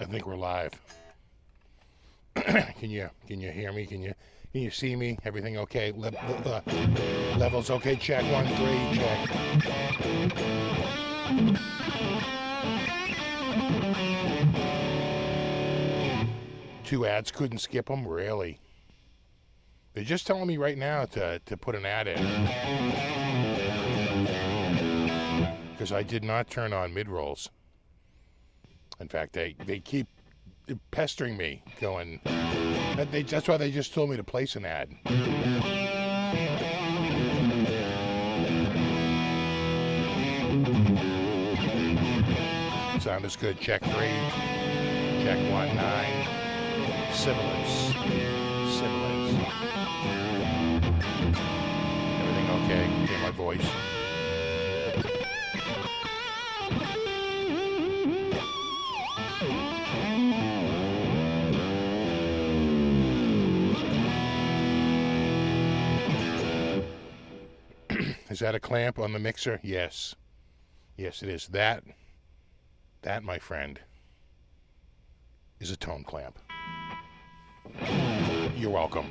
think we're live. Can you hear me? Can you see me? Everything okay? Levels okay? Check 1, 3. Check. Two ads, couldn't skip them. Really? They're just telling me right now to put an ad in because I did not turn on mid rolls. In fact, they keep pestering me, going. That's why they just told me to place an ad. Sound is good. Check 3. Check 1, 9. Sibilance. Everything okay? Hear my voice. Is that a clamp on the mixer? Yes. Yes, it is. That, my friend, is a tone clamp. You're welcome.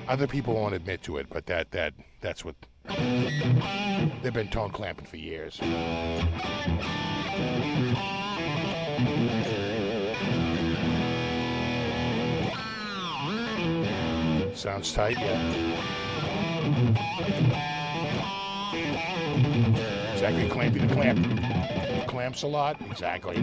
Other people won't admit to it, but that's what they've been tone clamping for years. Sounds tight, yeah. Exactly, clamping the clamp. It clamps a lot. Exactly.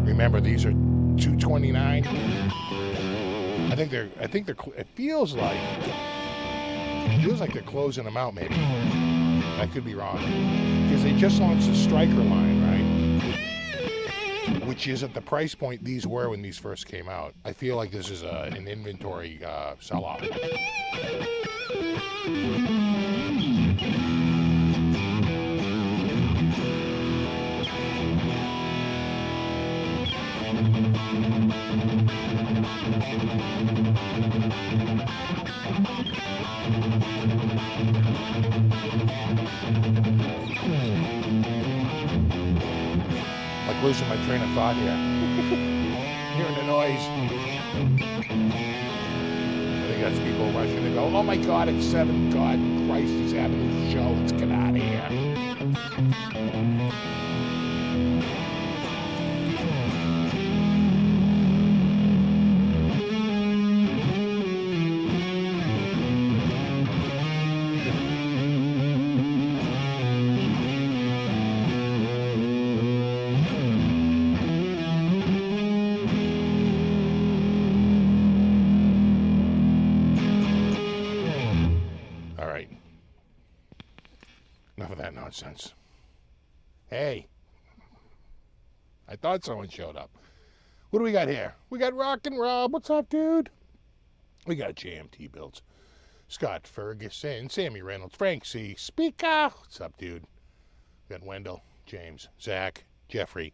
Remember, these are $229. I think they're. It feels like they're closing them out. Maybe I could be wrong because they just launched the Striker line, right? Which is at the price point these were when these first came out. I feel like this is an inventory sell-off. Like losing my train of thought here. Hearing the noise. I think that's people rushing to go, oh my God, it's 7. God Christ, he's having his show. Let's get out of here. Nonsense. Hey, I thought someone showed up. What do we got here? We got Rock and Rob. What's up, dude? We got JMT Builds. Scott Ferguson, Sammy Reynolds, Frank C. Speaker. What's up, dude? We got Wendell, James, Zach, Jeffrey.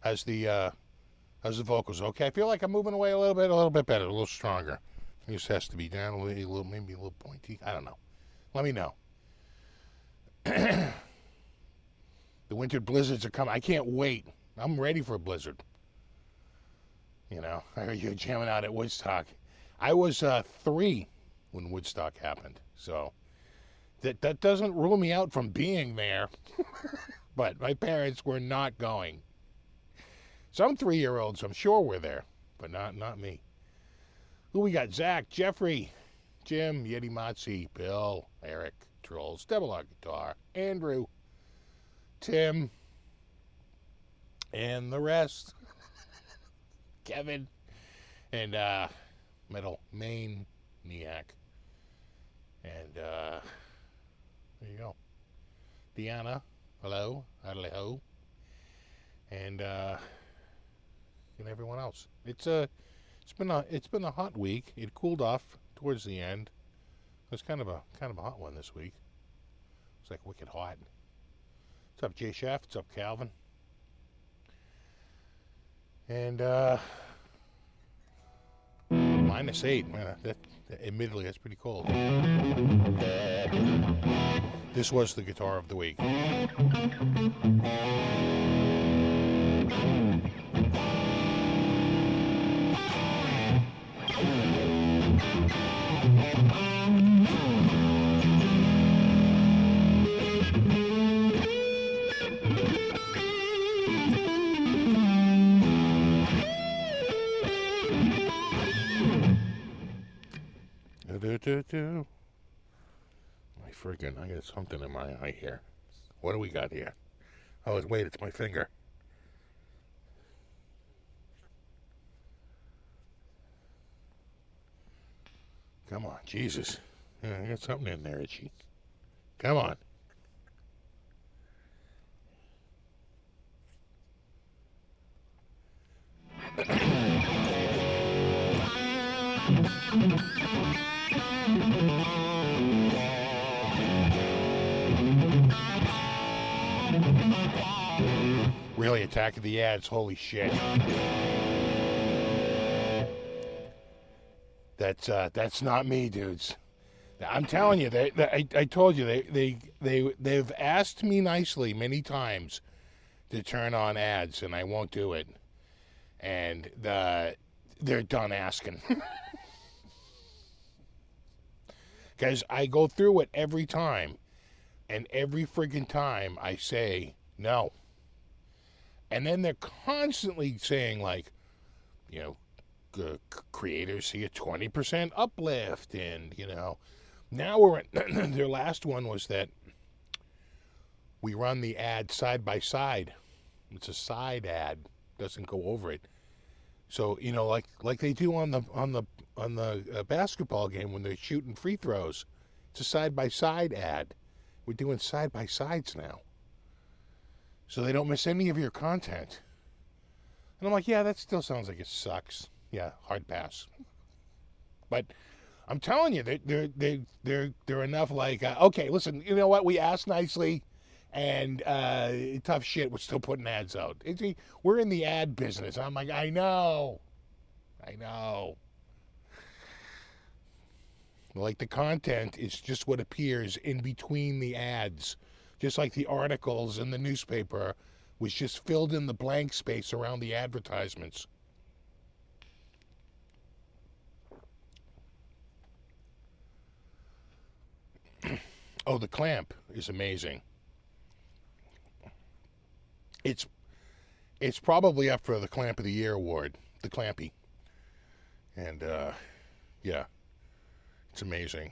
How's the vocals? Okay, I feel like I'm moving away a little bit better, a little stronger. This has to be down a little, maybe a little pointy. I don't know. Let me know. The winter blizzards are coming. I can't wait. I'm ready for a blizzard. You know, I heard you jamming out at Woodstock. I was 3 when Woodstock happened, so that doesn't rule me out from being there. But my parents were not going. Some 3-year-olds, I'm sure, were there, but not me. Who we got? Zach, Jeffrey, Jim, Yeti Matzi, Bill, Eric, Trolls, Devil on Guitar, Andrew, Tim, and the rest. Kevin, and Metal Maniac. And there you go. Deanna, hello, ho, and everyone else. It's been a hot week. It cooled off towards the end. It was kind of a hot one this week. It's like wicked hot. What's up, Jay Shaft? What's up, Calvin? And -8. Man, admittedly, that's pretty cold. This was the guitar of the week. I got something in my eye here. What do we got here? Oh, wait, it's my finger. Come on, Jesus. Yeah, I got something in there, itchy. Come on. Really attacking the ads, holy shit. That's not me, dudes. I'm telling you, I told you they've asked me nicely many times to turn on ads, and I won't do it. And they're done asking. Because I go through it every time, and every friggin' time I say no. And then they're constantly saying, like, you know, creators see a 20% uplift, and, you know, now we're at, their last one was that we run the ad side by side. It's a side ad, doesn't go over it. So, you know, like they do on the basketball game when they're shooting free throws. It's a side by side ad. We're doing side by sides now, so they don't miss any of your content. And I'm like, yeah, that still sounds like it sucks. Yeah, hard pass. But I'm telling you, they're enough. Like, okay, listen, you know what? We asked nicely, and tough shit. We're still putting ads out. We're in the ad business. I'm like, I know. Like, the content is just what appears in between the ads. Just like the articles in the newspaper was just filled in the blank space around the advertisements. Oh, the clamp is amazing. It's probably up for the Clamp of the Year award, the Clampy. And, yeah, it's amazing.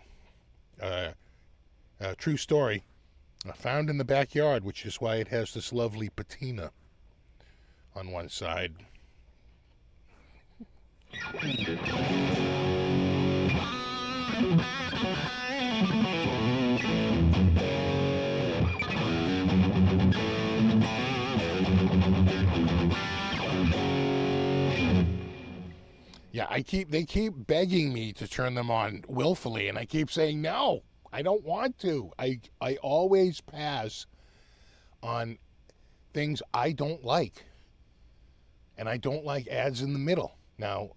True story. Found in the backyard, which is why it has this lovely patina on one side. Yeah, they keep begging me to turn them on willfully, and I keep saying no. I don't want to. I always pass on things I don't like. And I don't like ads in the middle. Now,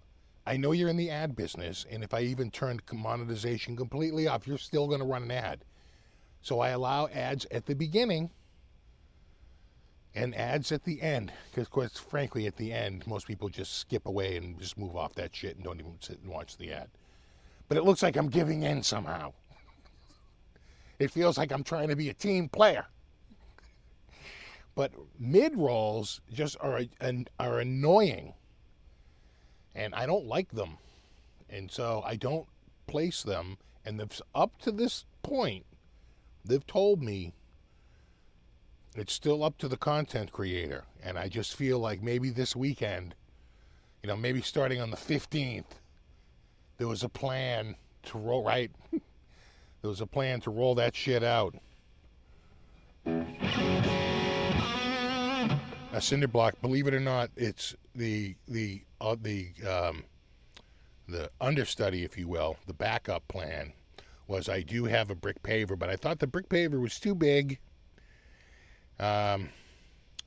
I know you're in the ad business, and if I even turned monetization completely off, you're still going to run an ad. So I allow ads at the beginning and ads at the end. Because, frankly, at the end, most people just skip away and just move off that shit and don't even sit and watch the ad. But it looks like I'm giving in somehow. It feels like I'm trying to be a team player. But mid-rolls just are annoying. And I don't like them. And so I don't place them. And up to this point, they've told me it's still up to the content creator. And I just feel like maybe this weekend, you know, maybe starting on the 15th, there was a plan to roll, right? There was a plan to roll that shit out. A cinder block, believe it or not, it's the understudy, if you will, the backup plan was I do have a brick paver, but I thought the brick paver was too big. And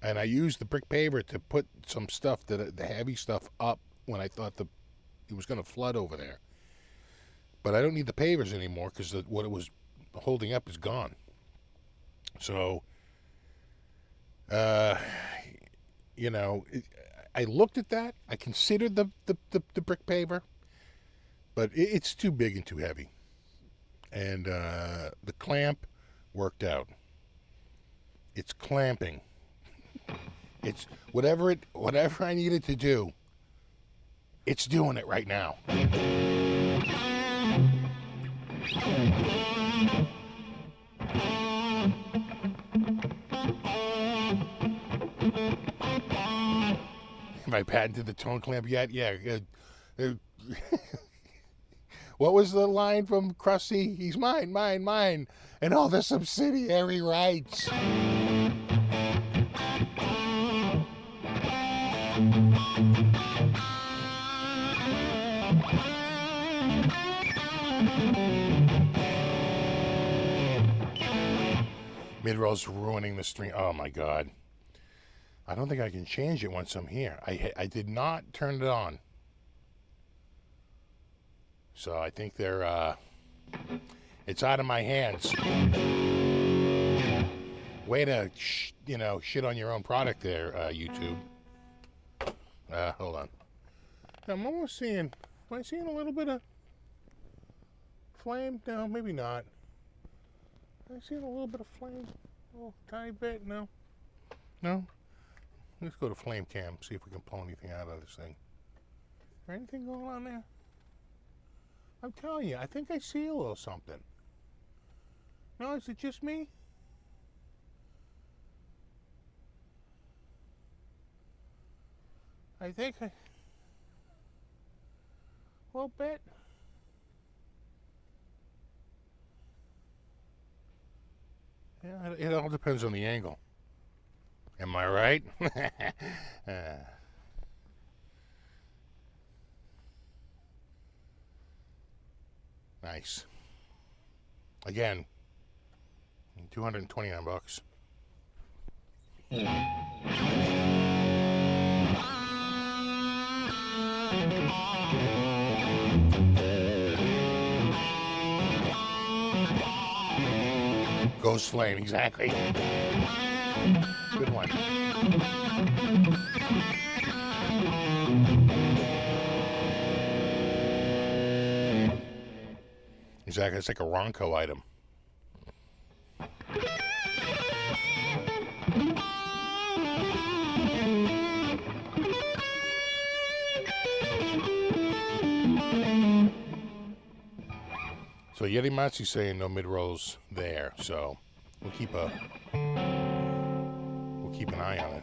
I used the brick paver to put some stuff, the heavy stuff, up when I thought the it was going to flood over there. But I don't need the pavers anymore because what it was holding up is gone. So, you know, I looked at that. I considered the brick paver, but it's too big and too heavy. And the clamp worked out. It's clamping. It's whatever I needed to do. It's doing it right now. Have I patented the tone clamp yet? Yeah. What was the line from Krusty? He's mine, mine, mine, and all the subsidiary rights. Mid-roll's ruining the string. Oh my God. I don't think I can change it once I'm here. I did not turn it on. So I think it's out of my hands. Way to, shit on your own product there, YouTube. Hold on. I'm almost seeing, am I seeing a little bit of flame? No, maybe not. Am I seeing a little bit of flame? A little tiny bit? No? No? Let's go to flame cam, see if we can pull anything out of this thing. Is there anything going on there? I'm telling you, I think I see a little something. No, is it just me? I think a little bit. Yeah, it all depends on the angle. Am I right? Nice. Again, $229. Ghost flame, exactly. Good one. Exactly, it's like a Ronco item. So Yetimatsu's saying no mid-rolls there, so we'll keep an eye on it.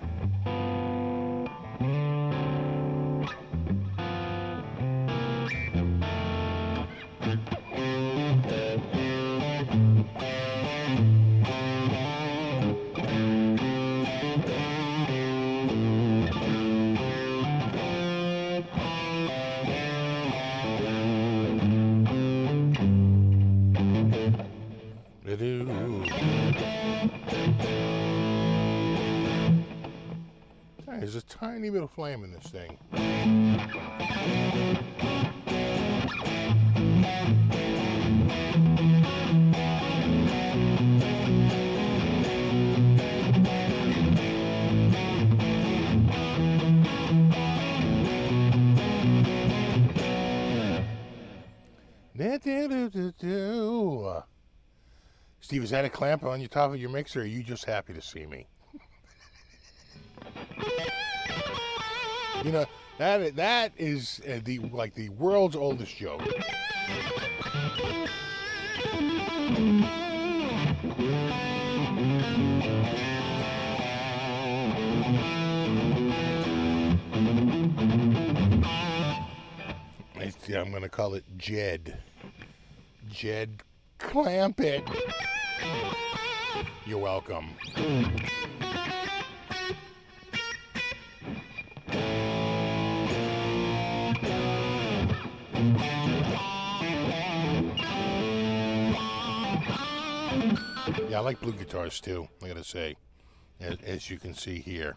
There's a tiny bit of flame in this thing. Steve, is that a clamp on your top of your mixer, or are you just happy to see me? You know, that is the world's oldest joke. I'm going to call it Jed. Jed, clamp it. You're welcome. Yeah, I like blue guitars too, I gotta say. As you can see here,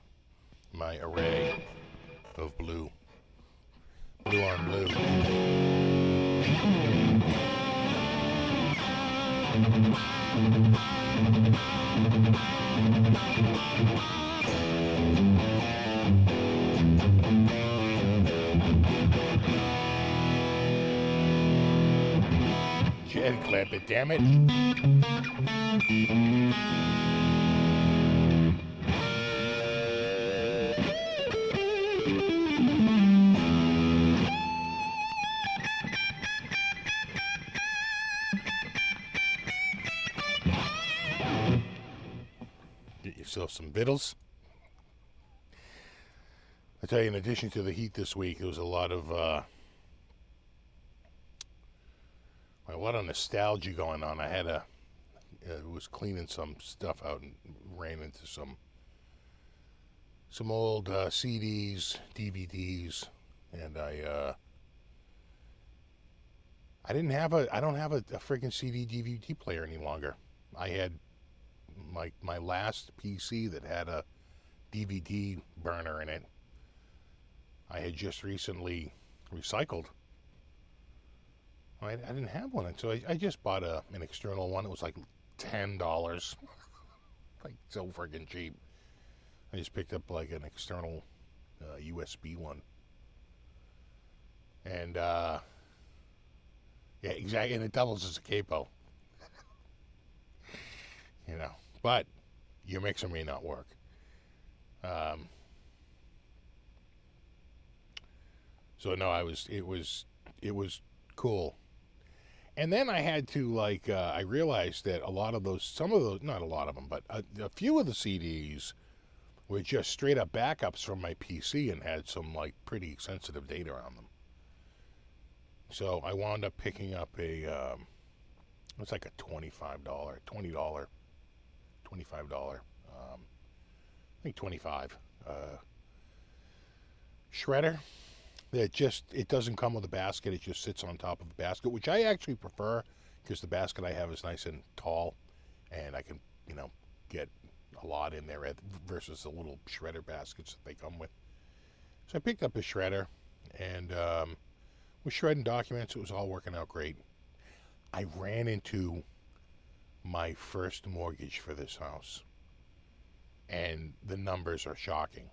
my array of blue. Blue on blue. Jen, clap it, damn it. Get yourself some Beatles. I tell you, in addition to the heat this week, there was a lot of nostalgia going on. I had was cleaning some stuff out and ran into some old CDs, DVDs, and I don't have a freaking CD DVD player any longer. I had my last PC that had a DVD burner in it. I had just recently recycled. I didn't have one, and so I just bought an external one. It was like $10, like so freaking cheap. I just picked up like an external USB one, and yeah, exactly, and it doubles as a capo. You know, but your mixer may not work. So no, it was cool. And then I had to I realized that not a lot of them, but a few of the CDs were just straight up backups from my PC and had some like pretty sensitive data on them. So I wound up picking up it's like a $25, I think 25 shredder. It doesn't come with a basket. It just sits on top of the basket, which I actually prefer because the basket I have is nice and tall, and I can, get a lot in there versus the little shredder baskets that they come with. So I picked up a shredder and was shredding documents. It was all working out great. I ran into my first mortgage for this house, and the numbers are shocking.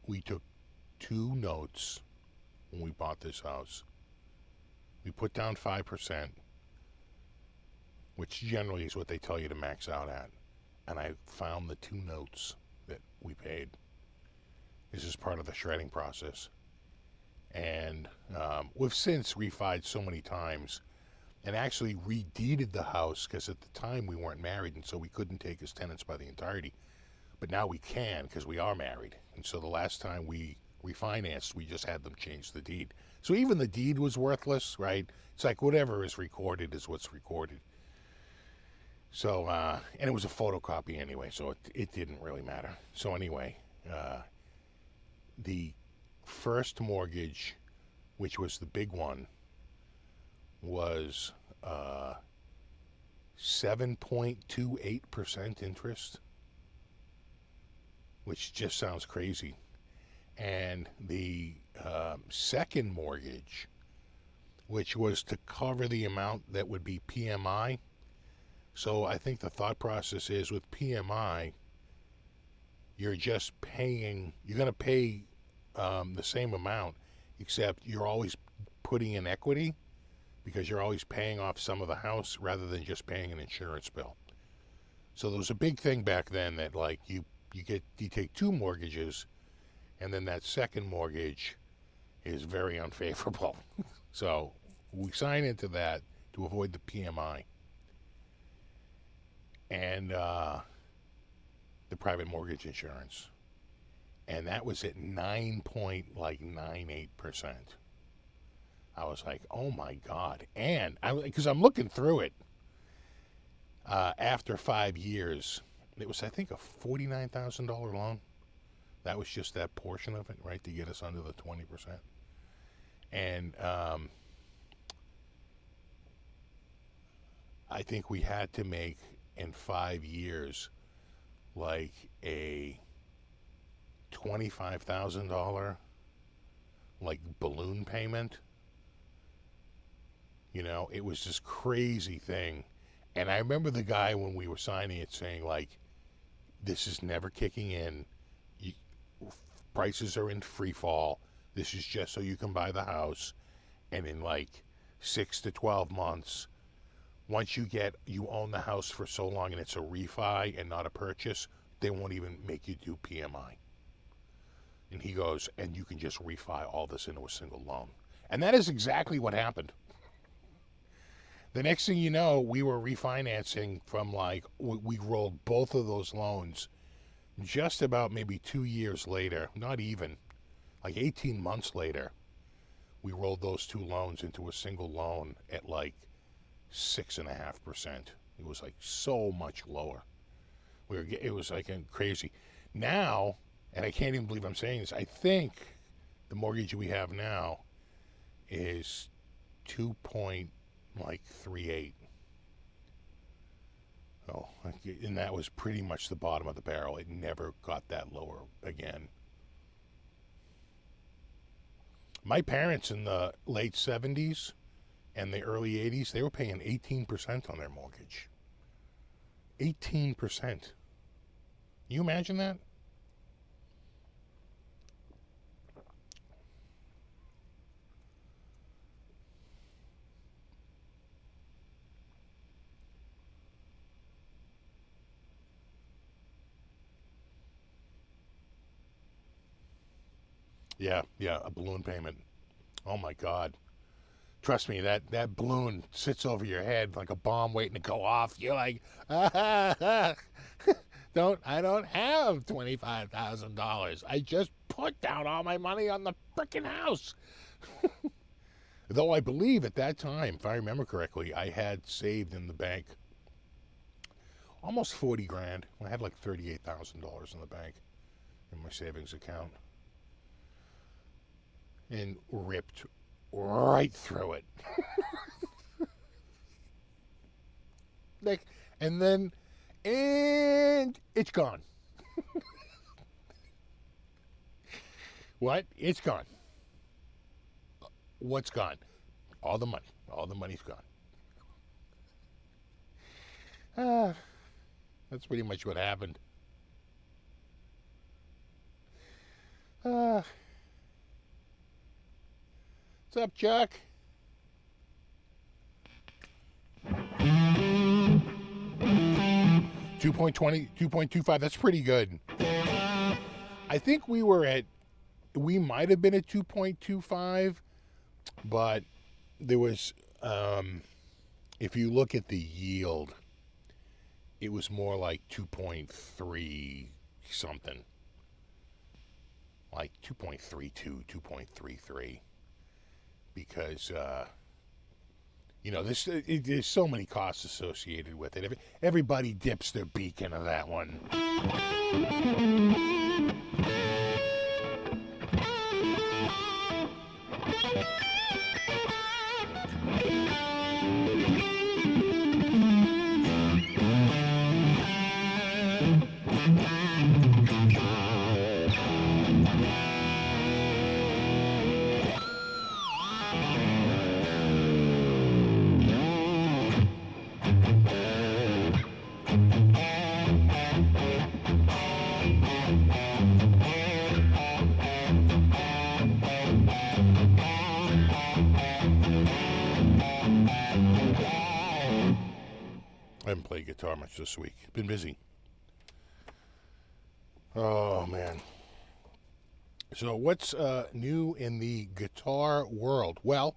We took 2 notes when we bought this house. We put down 5%, which generally is what they tell you to max out at. And I found the 2 notes that we paid. This is part of the shredding process. And we've since refied so many times and actually redeeded the house because at the time we weren't married, and so we couldn't take as tenants by the entirety. But now we can because we are married. And so the last time we refinanced, we just had them change the deed. So even the deed was worthless, right? It's like whatever is recorded is what's recorded. So, and it was a photocopy anyway, so it didn't really matter. So anyway, the first mortgage, which was the big one, was 7.28% interest, which just sounds crazy. And the second mortgage, which was to cover the amount that would be PMI. So I think the thought process is with PMI, you're just paying, you're going to pay the same amount, except you're always putting in equity because you're always paying off some of the house rather than just paying an insurance bill. So there was a big thing back then that like you take 2 mortgages, and then that second mortgage is very unfavorable. So we sign into that to avoid the PMI and the private mortgage insurance, and that was at 9.98%. I was like, oh my God. And because I'm looking through it, after 5 years, it was, I think, a $49,000 loan. That was just that portion of it, right, to get us under the 20%. And I think we had to make, in 5 years, like a $25,000 like balloon payment. You know, it was this crazy thing. And I remember the guy when we were signing it saying, like, this is never kicking in. You, prices are in free fall. This is just so you can buy the house. And in like 6 to 12 months, once you own the house for so long and it's a refi and not a purchase, they won't even make you do PMI. And he goes, and you can just refi all this into a single loan. And that is exactly what happened. The next thing you know, we were refinancing from like, we rolled both of those loans just about maybe 2 years later, not even, like 18 months later, we rolled those two loans into a single loan at like 6.5%. It was like so much lower. It was like crazy. Now, and I can't even believe I'm saying this, I think the mortgage we have now is 2.38. Oh, and that was pretty much the bottom of the barrel. It never got that lower again. My parents in the late 70s and the early 80s, they were paying 18% on their mortgage. 18%. Can you imagine that? Yeah, a balloon payment. Oh my God. Trust me, that balloon sits over your head like a bomb waiting to go off. You're like, I don't have $25,000. I just put down all my money on the frickin' house. Though I believe at that time, if I remember correctly, I had saved in the bank almost 40 grand. I had like $38,000 in the bank in my savings account. And ripped right through it. Like, and it's gone. What? It's gone. What's gone? All the money. All the money's gone. That's pretty much what happened. What's up, Chuck? 2.20, 2.25. That's pretty good. I think we might have been at 2.25, but there was, if you look at the yield, it was more like 2.3 something. Like 2.32, 2.33. Because, there's so many costs associated with it. Everybody dips their beak into that one. I haven't played guitar much this week. Been busy. Oh, man. So what's new in the guitar world? Well,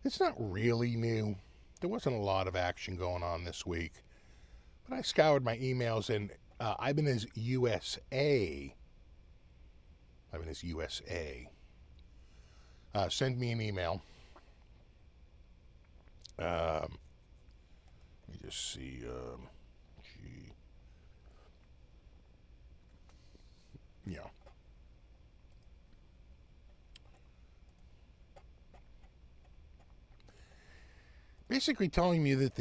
it's not really new. There wasn't a lot of action going on this week. But I scoured my emails, and Ibanez USA send me an email. Let me just see. Yeah. basically telling me that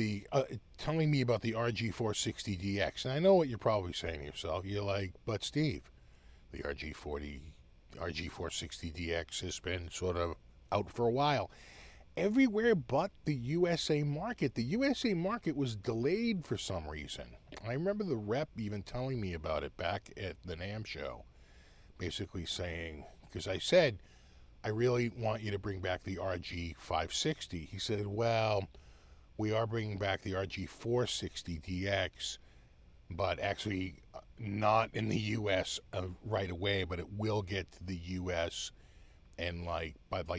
telling me about the RG460DX. And I know what you're probably saying to yourself. You're like, but Steve, the RG460DX has been sort of out for a while. Everywhere but the USA market. The USA market was delayed for some reason. I remember the rep even telling me about it back at the NAMM show, basically saying, because I said, I really want you to bring back the RG560. He said, well, we are bringing back the RG460DX, but actually not in the US right away, but it will get to the US and by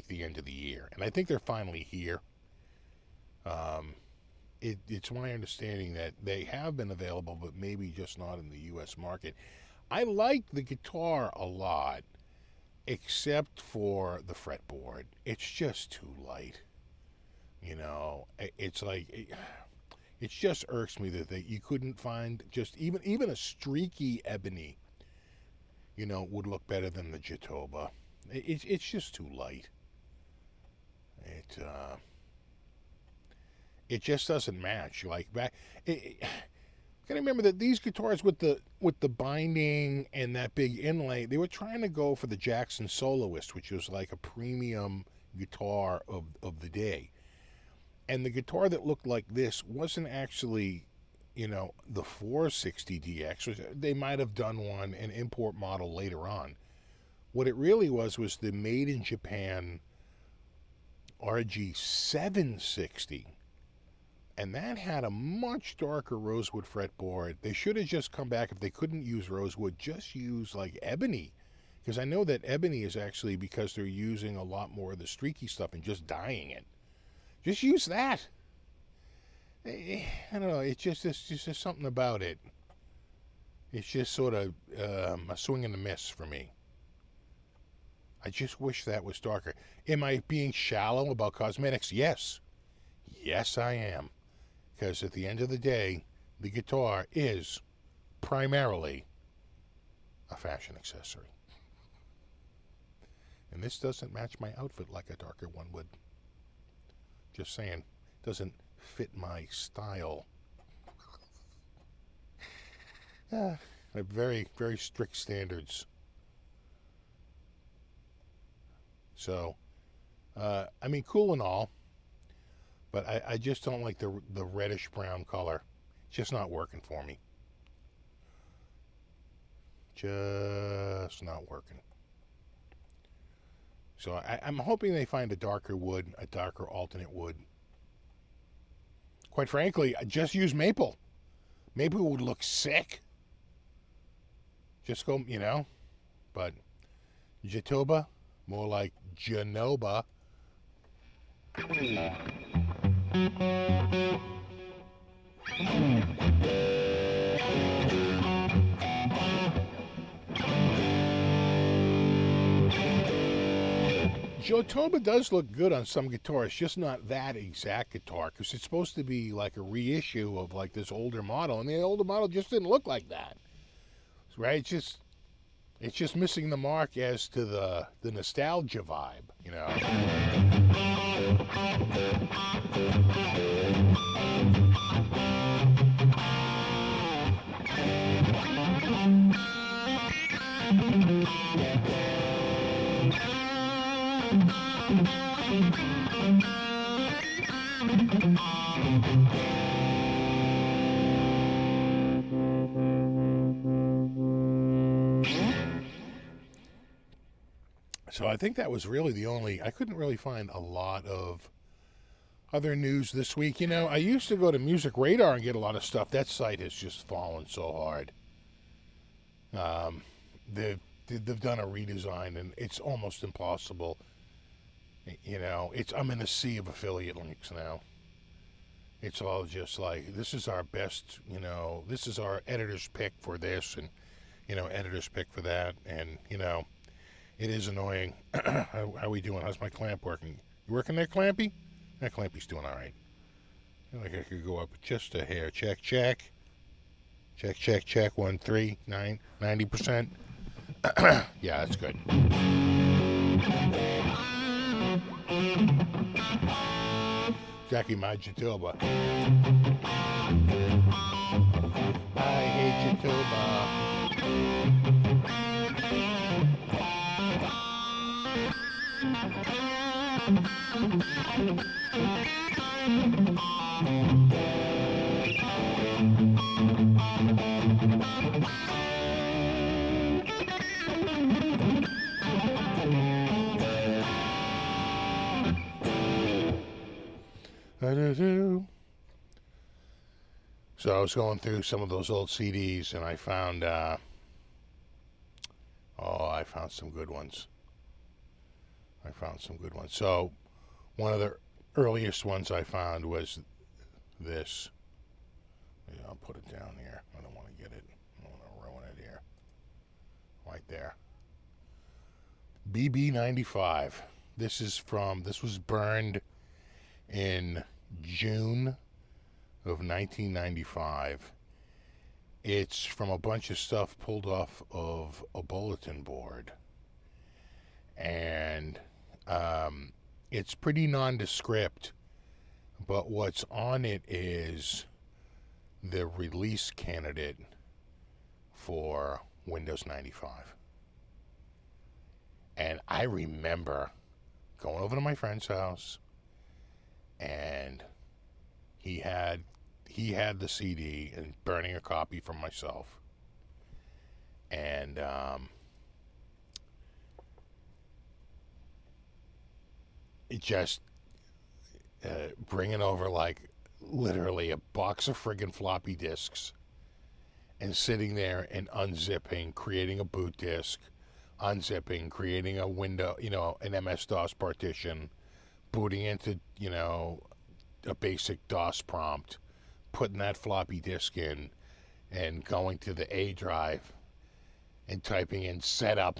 the end of the year. And I think they're finally here. It's my understanding that they have been available, but maybe just not in the US market. I like the guitar a lot, except for the fretboard. It's just too light. It's like, it just irks me that you couldn't find just even a streaky ebony, would look better than the Jatoba. It's just too light. It just doesn't match. Like back, gotta remember that these guitars with the binding and that big inlay, they were trying to go for the Jackson Soloist, which was like a premium guitar of the day. And the guitar that looked like this wasn't actually, the 460DX. Which they might have done an import model later on. What it really was the made in Japan RG760. And that had a much darker rosewood fretboard. They should have just come back, if they couldn't use rosewood, just use like ebony. Because I know that ebony is actually, because they're using a lot more of the streaky stuff and just dyeing it. Just use that. I don't know, it's just something about it. It's just sort of a swing and a miss for me. I just wish that was darker. Am I being shallow about cosmetics? Yes. Yes, I am. Because at the end of the day, the guitar is primarily a fashion accessory. And this doesn't match my outfit like a darker one would. Just saying, doesn't fit my style. I have very, very strict standards. So, cool and all, but I just don't like the reddish brown color. It's just not working for me. Just not working. So I'm hoping they find a darker wood, a darker alternate wood. Quite frankly, I just use maple. Maple would look sick. Just go, but Jatoba, more like Janoba. Jatoba does look good on some guitars, just not that exact guitar, because it's supposed to be like a reissue of like this older model, and the older model just didn't look like that, right? It's just missing the mark as to the nostalgia vibe, So I think that was really the only, I couldn't really find a lot of other news this week. I used to go to Music Radar and get a lot of stuff. That site has just fallen so hard. They've done a redesign, and it's almost impossible. I'm in a sea of affiliate links now. It's all just like, this is our best, this is our editor's pick for this, and, editor's pick for that, and, it is annoying. How we doing? How's my clamp working? You working there, Clampy? That Clampy's doing all right. I feel like I could go up just a hair. Check, check. Check, check, check. 1, 3, 9, 90%. Yeah, that's good. Jackie Majituba. I hate you, Tuba. So I was going through some of those old CDs, and I found, I found some good ones. So one of the earliest ones I found was this. Yeah, I'll put it down here. I don't want to get it. I don't want to ruin it here. Right there. BB95. This was burned in June of 1995. It's from a bunch of stuff pulled off of a bulletin board. And it's pretty nondescript, but what's on it is the release candidate for Windows 95. And I remember going over to my friend's house, and he had the CD and burning a copy from myself. And it just bringing over like literally a box of friggin' floppy disks and sitting there and unzipping, creating a boot disk, unzipping, creating a window, an MS-DOS partition, booting into, a basic DOS prompt, putting that floppy disk in, and going to the A drive and typing in setup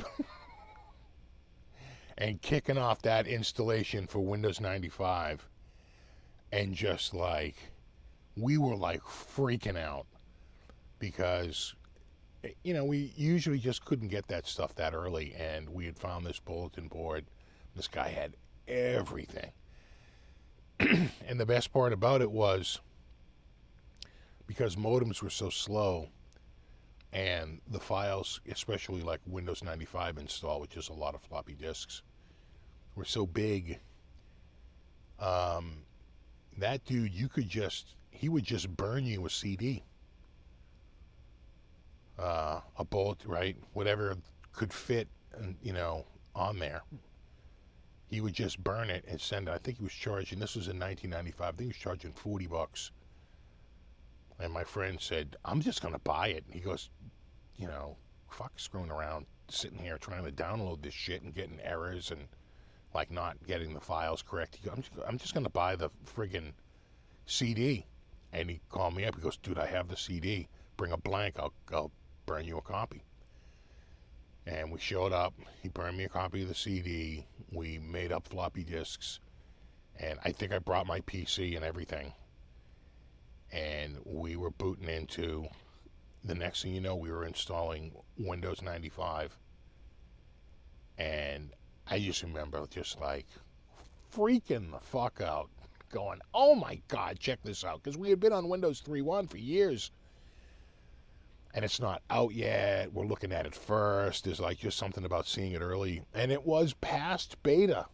and kicking off that installation for Windows 95. And just like, we were like freaking out because, we usually just couldn't get that stuff that early, and we had found this bulletin board. This guy had everything. And the best part about it was, because modems were so slow, and the files, especially like Windows 95 install, which is a lot of floppy disks, were so big, that dude, he would just burn you a CD. A bullet, right? Whatever could fit, on there. He would just burn it and send it. I think he was charging, this was in 1995, I think he was charging $40. And my friend said, I'm just going to buy it. And he goes, fuck screwing around, sitting here trying to download this shit and getting errors and like not getting the files correct. He goes, I'm just going to buy the friggin' CD. And he called me up. He goes, dude, I have the CD. Bring a blank. I'll burn you a copy. And we showed up. He burned me a copy of the CD. We made up floppy disks. And I think I brought my PC and everything. And we were booting into, the next thing you know, we were installing Windows 95. And I just remember just like freaking the fuck out, going, oh my God, check this out. Because we had been on Windows 3.1 for years. And it's not out yet. We're looking at it first. There's like just something about seeing it early. And it was past beta.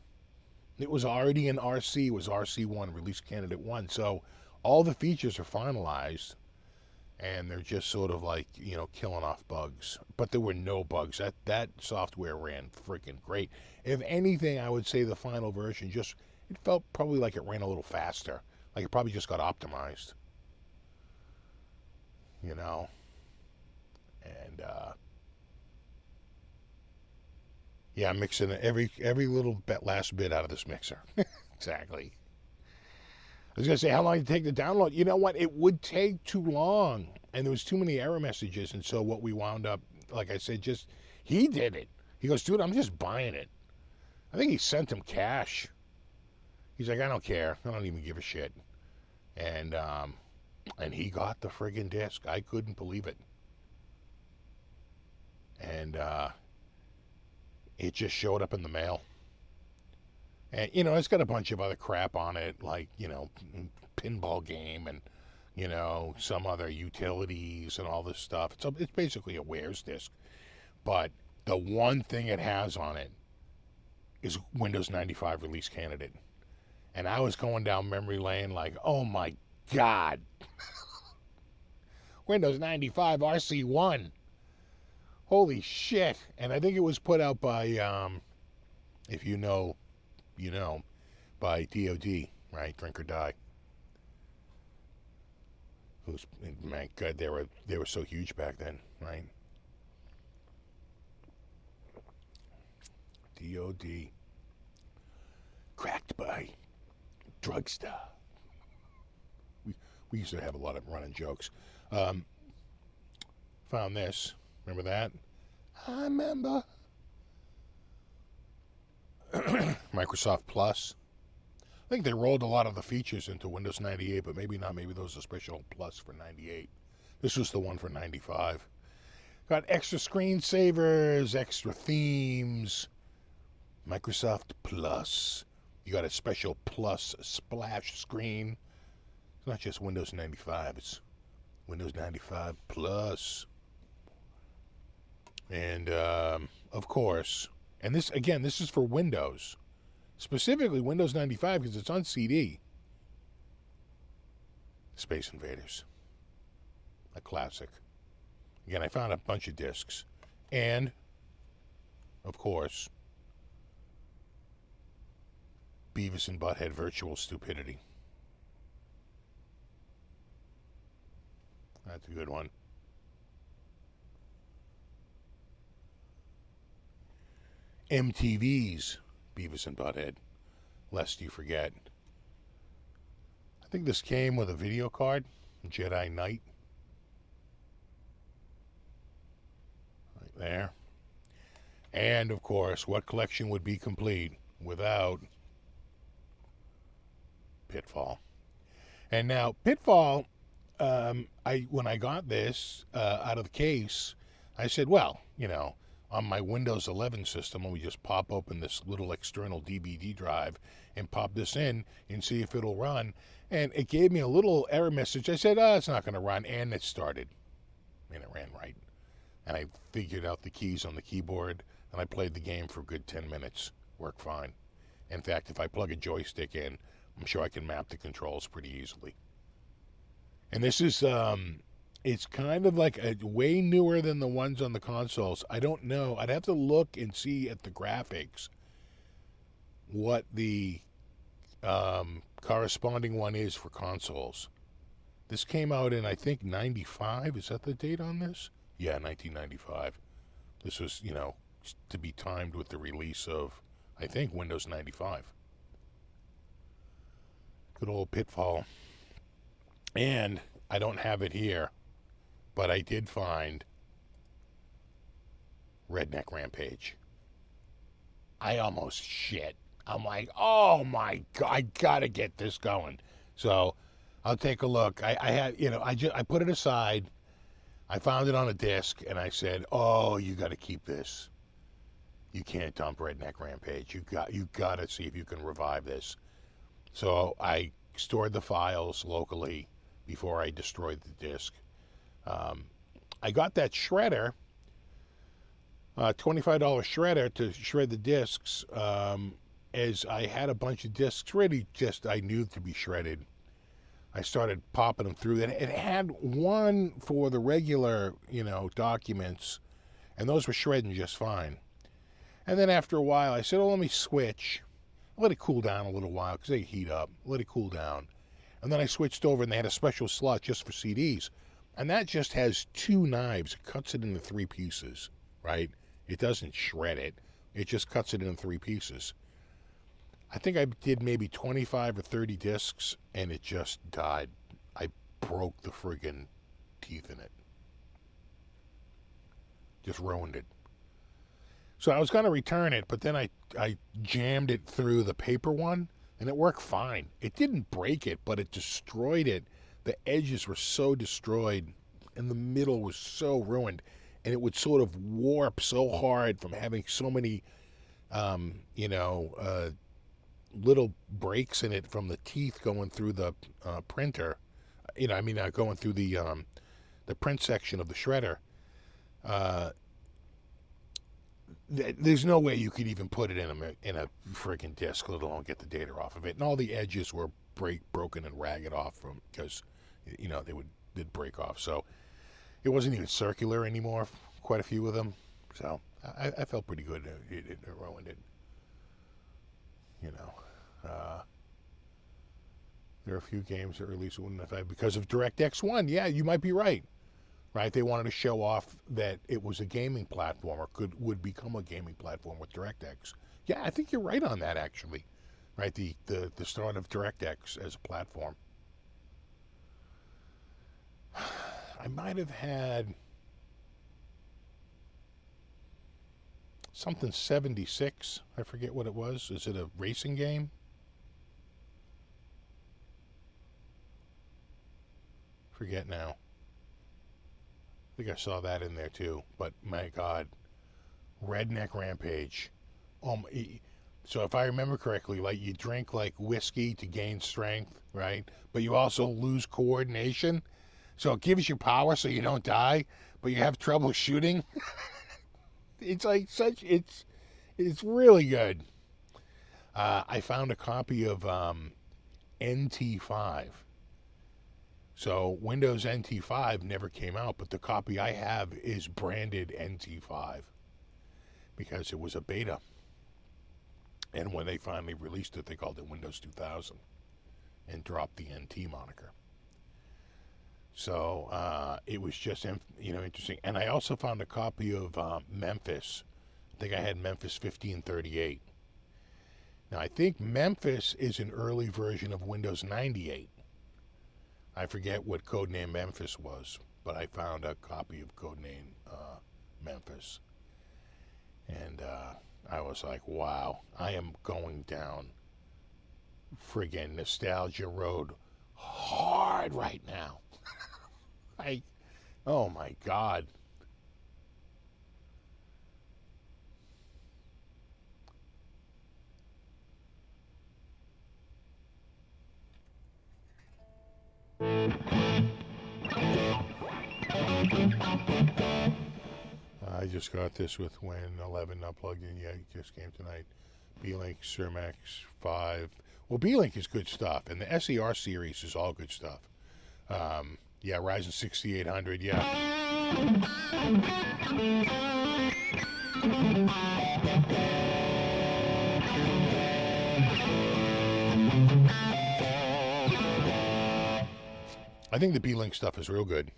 It was already in RC. It was RC1, release candidate 1. So all the features are finalized. And they're just sort of like, killing off bugs. But there were no bugs. That software ran freaking great. If anything, I would say the final version it felt probably like it ran a little faster. Like it probably just got optimized. And, yeah, I'm mixing every little last bit out of this mixer. Exactly. I was going to say, how long did it take to download? You know what? It would take too long. And there was too many error messages. And so what we wound up, like I said, he did it. He goes, dude, I'm just buying it. I think he sent him cash. He's like, I don't care. I don't even give a shit. And he got the friggin' disc. I couldn't believe it. And it just showed up in the mail. And, it's got a bunch of other crap on it, like, pinball game and, some other utilities and all this stuff. It's basically a wares disk. But the one thing it has on it is Windows 95 release candidate. And I was going down memory lane like, oh my God. Windows 95 RC1. Holy shit. And I think it was put out by, if you know, by DOD, right? Drink or Die. My God, they were so huge back then, right? DOD. Cracked by Drugstore. We used to have a lot of running jokes. Found this. Remember that? I remember. Microsoft Plus. I think they rolled a lot of the features into Windows 98, but maybe not. Maybe those are special Plus for 98. This was the one for 95. Got extra screensavers, extra themes. Microsoft Plus. You got a special Plus splash screen. It's not just Windows 95. It's Windows 95 Plus. And, of course, and this is for Windows. Specifically Windows 95 because it's on CD. Space Invaders. A classic. Again, I found a bunch of discs. And, of course, Beavis and Butthead Virtual Stupidity. That's a good one. MTV's Beavis and Butthead, lest you forget. I think this came with a video card, Jedi Knight. Right there. And, of course, what collection would be complete without Pitfall? And now, Pitfall, when I got this out of the case, I said, well, on my Windows 11 system, let me just pop open this little external DVD drive and pop this in and see if it'll run. And it gave me a little error message. I said, it's not going to run. And it started. And it ran right. And I figured out the keys on the keyboard, and I played the game for a good 10 minutes. Worked fine. In fact, if I plug a joystick in, I'm sure I can map the controls pretty easily. And this is... it's kind of like way newer than the ones on the consoles. I don't know. I'd have to look and see at the graphics what the corresponding one is for consoles. This came out in, I think, 95. Is that the date on this? Yeah, 1995. This was, to be timed with the release of, I think, Windows 95. Good old Pitfall. And I don't have it here. But I did find Redneck Rampage. I almost shit. I'm like, oh my God, I gotta get this going. So I'll take a look. I had, I put it aside. I found it on a disc, and I said, oh, you gotta keep this. You can't dump Redneck Rampage. You gotta see if you can revive this. So I stored the files locally before I destroyed the disc. I got that shredder, $25 shredder to shred the discs, as I had a bunch of discs ready, I knew to be shredded. I started popping them through. It had one for the regular, documents, and those were shredding just fine. And then after a while, I said, let me switch. Let it cool down a little while, because they heat up. Let it cool down. And then I switched over, and they had a special slot just for CDs. And that just has two knives. It cuts it into 3 pieces, right? It doesn't shred it. It just cuts it into 3 pieces. I think I did maybe 25 or 30 discs, and it just died. I broke the friggin' teeth in it. Just ruined it. So I was going to return it, but then I jammed it through the paper one, and it worked fine. It didn't break it, but it destroyed it. The edges were so destroyed, and the middle was so ruined, and it would sort of warp so hard from having so many, little breaks in it from the teeth going through the printer. Going through the print section of the shredder. There's no way you could even put it in a freaking disc, let alone get the data off of it. And all the edges were broken and ragged off because they'd break off. So it wasn't even circular anymore. Quite a few of them. So I felt pretty good. It ruined it. There are a few games that released wouldn't have because of DirectX 1. Yeah, you might be right. Right? They wanted to show off that it was a gaming platform or would become a gaming platform with DirectX. Yeah, I think you're right on that, actually. Right? The start of DirectX as a platform. I might have had something 76. I forget what it was. Is it a racing game? Forget now. I think I saw that in there too. But my God, Redneck Rampage. So if I remember correctly, like you drink like whiskey to gain strength, right? But you also lose coordination. So it gives you power so you don't die, but you have trouble shooting. It's like it's really good. I found a copy of NT5. So Windows NT5 never came out, but the copy I have is branded NT5 because it was a beta. And when they finally released it, they called it Windows 2000 and dropped the NT moniker. So it was just interesting. And I also found a copy of Memphis. I think I had Memphis 1538. Now I think Memphis is an early version of Windows 98. I forget what codename Memphis was, but I found a copy of codename Memphis. And I was like, wow, I am going down friggin' nostalgia road hard right now. Oh my God. I just got this with Win 11 not plugged in yet. It just came tonight. B-Link Cermax 5. Well, B-Link is good stuff, and the SER series is all good stuff. Yeah, Ryzen 6800, yeah. I think the B-Link stuff is real good.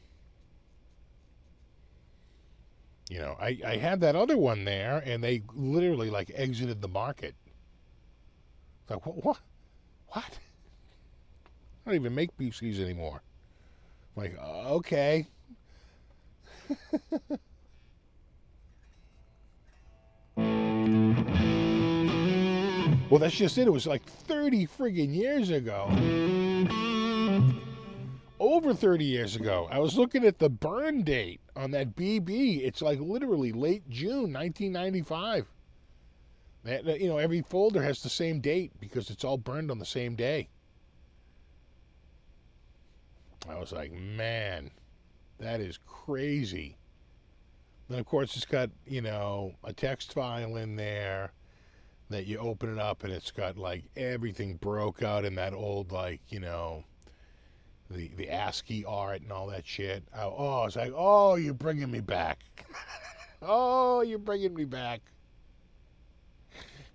I had that other one there, and they literally, exited the market. It's like, what? I don't even make PCs anymore. I'm like, okay. Well, that's just it. It was like 30 friggin' years ago. Over 30 years ago. I was looking at the burn date on that BB. It's like literally late June 1995. Every folder has the same date because it's all burned on the same day. I was like, man, that is crazy. Then, of course, it's got, a text file in there that you open it up and it's got, everything broke out in that old, the ASCII art and all that shit. Oh, it's like, oh, you're bringing me back. Oh, you're bringing me back.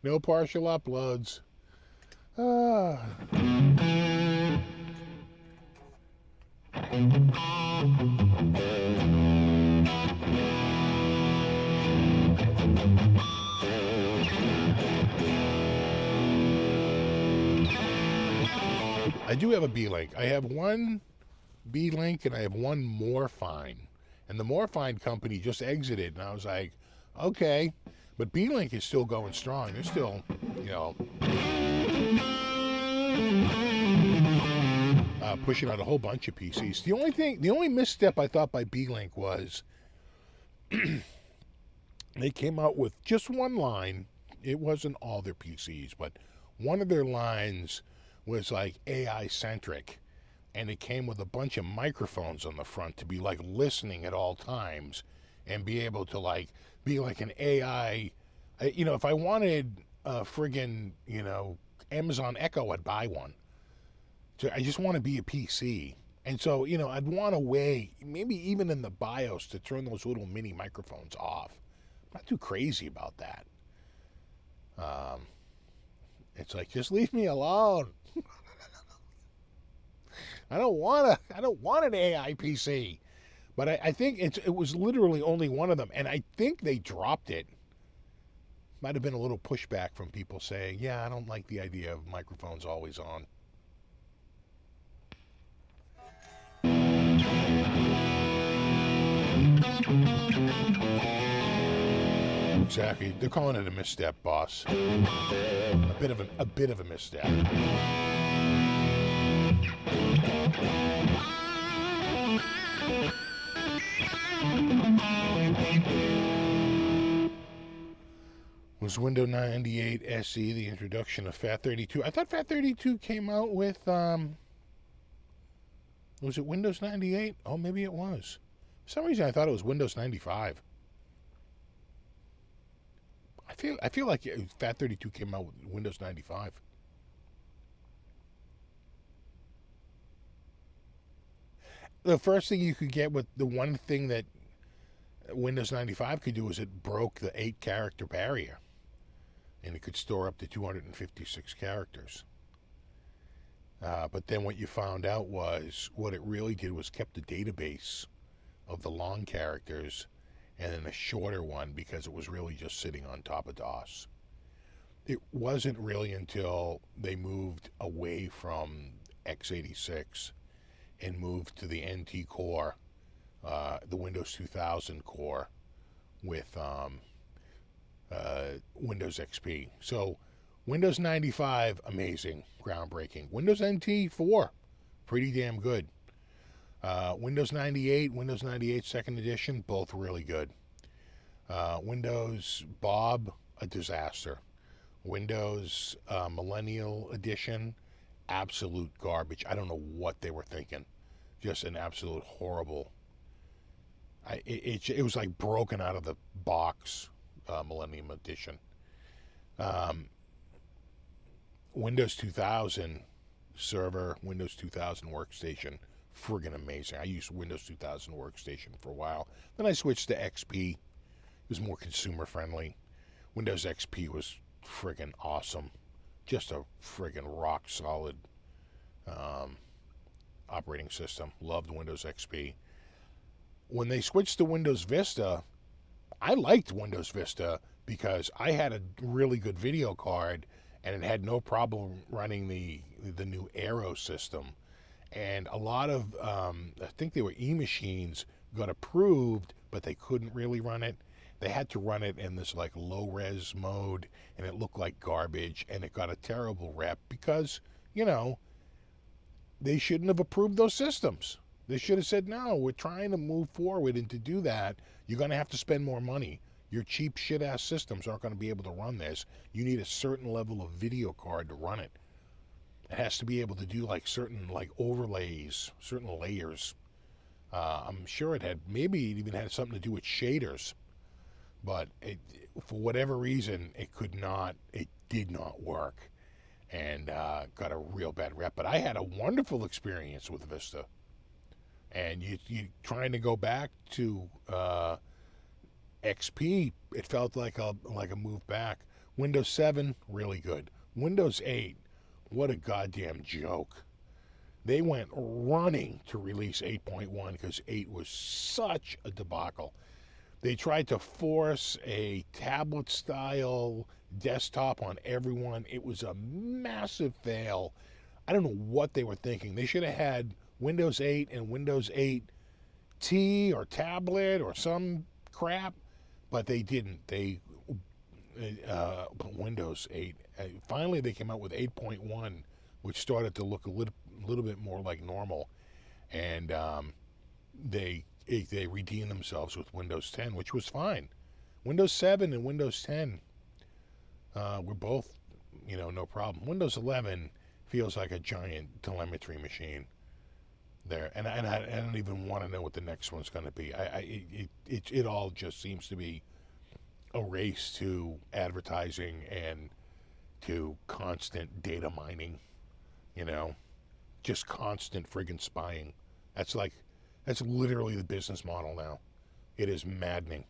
No partial uploads. Ah. I do have a B-Link. I have one B-Link and I have one Morphine. And the Morphine company just exited. And I was like, okay. But B-Link is still going strong. They're still, pushing out a whole bunch of PCs. The only misstep I thought by B-Link was they came out with just one line. It wasn't all their PCs, but One of their lines was like AI centric, and it came with a bunch of microphones on the front to be like listening at all times and be able to like be like an AI. You know, if I wanted a friggin', you know, Amazon Echo, I'd buy one. So I just want to be a PC. And so, you know, I'd want a way, maybe even in the BIOS, to turn those little mini microphones off. I'm not too crazy about that. It's like, just leave me alone. I don't want an AI PC. But I think it was literally only one of them, and I think they dropped it. Might have been a little pushback from people saying, yeah, I don't like the idea of microphones always on. Exactly. They're calling it a misstep, boss. A bit of a misstep. Was Windows 98 SE the introduction of FAT32? I thought FAT32 came out with, was it Windows 98? Oh, maybe it was. For some reason I thought it was Windows 95. I feel like FAT32 came out with Windows 95. The first thing you could get with the one thing that Windows 95 could do is it broke the 8-character barrier. And it could store up to 256 characters. But then what you found out was what it really did was kept the database of the long characters and then a shorter one because it was really just sitting on top of DOS. It wasn't really until they moved away from x86 and moved to the NT core, the Windows 2000 core with Windows XP. So Windows 95, amazing, groundbreaking. Windows NT 4, pretty damn good. Windows 98, Windows 98 second edition, both really good. Windows Bob, a disaster. Windows Millennial Edition, absolute garbage. I don't know what they were thinking. Just an absolute horrible. It was like broken out of the box. Millennium Edition. Windows 2000 server, Windows 2000 workstation, friggin' amazing. I used Windows 2000 workstation for a while. Then I switched to XP. It was more consumer friendly. Windows XP was friggin' awesome. Just a friggin' rock solid operating system. Loved Windows XP. When they switched to Windows Vista, I liked Windows Vista because I had a really good video card and it had no problem running the new Aero system. And a lot of, I think they were E-machines, got approved, but they couldn't really run it. They had to run it in this like low-res mode, and it looked like garbage, and it got a terrible rep because, you know, they shouldn't have approved those systems. They should have said, no, we're trying to move forward, and to do that, you're going to have to spend more money. Your cheap shit-ass systems aren't going to be able to run this. You need a certain level of video card to run it. It has to be able to do like certain like overlays, certain layers. I'm sure it had, maybe it even had something to do with shaders. But for whatever reason, it did not work. And got a real bad rep. But I had a wonderful experience with Vista. And you trying to go back to XP, it felt like a move back. Windows 7, really good. Windows 8, what a goddamn joke. They went running to release 8.1 because 8 was such a debacle. They tried to force a tablet-style desktop on everyone. It was a massive fail. I don't know what they were thinking. They should have had Windows 8 and Windows 8 T or tablet or some crap, but they didn't. They Windows 8. Finally, they came out with 8.1, which started to look a little bit more like normal, and they redeemed themselves with Windows 10, which was fine. Windows 7 and Windows 10 were both no problem. Windows 11 feels like a giant telemetry machine there, and I don't even want to know what the next one's going to be. It all just seems to be a race to advertising and to constant data mining, just constant friggin' spying. That's literally the business model now. It is maddening.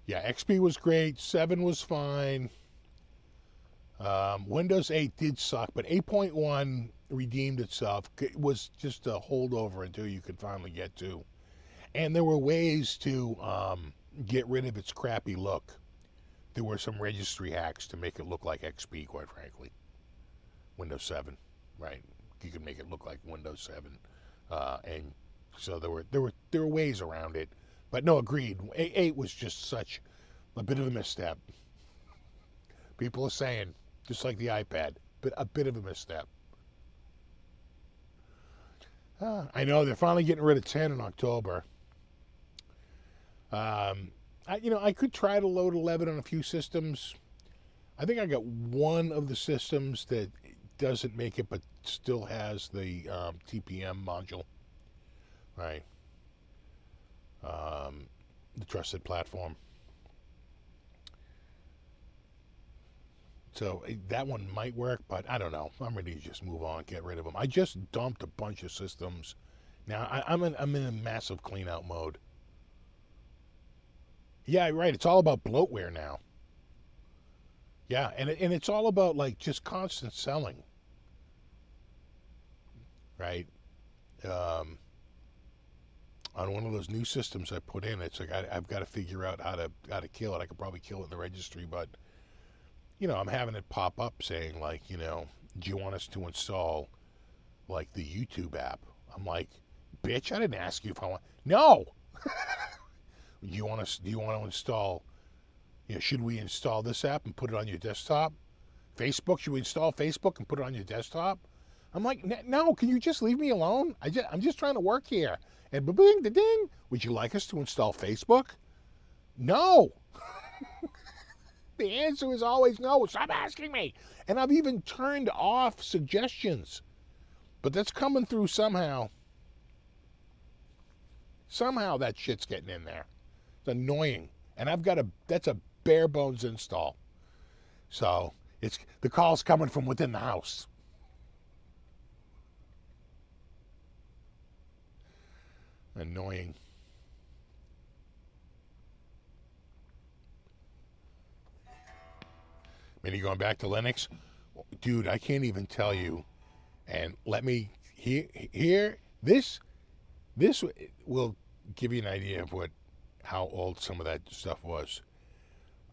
Yeah, XP was great. 7 was fine. Windows 8 did suck, but 8.1 redeemed itself. It was just a holdover until you could finally get to. And there were ways to get rid of its crappy look. There were some registry hacks to make it look like XP, quite frankly. Windows 7, right? You could make it look like Windows 7. And so there were ways around it. But no, agreed. 8 was just such a bit of a misstep. People are saying, just like the iPad, but a bit of a misstep. I know they're finally getting rid of 10 in October. I could try to load 11 on a few systems. I think I got one of the systems that doesn't make it, but still has the TPM module, right? The trusted platform. So that one might work, but I don't know. I'm ready to just move on, get rid of them. I just dumped a bunch of systems. Now I'm in a massive clean out mode. Yeah, right. It's all about bloatware now. Yeah, and it's all about like just constant selling, right? On one of those new systems I put in, it's like I've got to figure out how to kill it. I could probably kill it in the registry, but I'm having it pop up saying like, do you want us to install like the YouTube app? I'm like, bitch, I didn't ask you if I want. No. Do you want to install? Should we install this app and put it on your desktop? Facebook? Should we install Facebook and put it on your desktop? I'm like, no. Can you just leave me alone? I'm just trying to work here. And ba-bing, da-ding. Would you like us to install Facebook? No. The answer is always no. Stop asking me. And I've even turned off suggestions. But that's coming through somehow. Somehow that shit's getting in there. It's annoying. And that's a bare bones install. So the call's coming from within the house. Annoying. Maybe going back to Linux? Dude, I can't even tell you. And let me here this will give you an idea of how old some of that stuff was.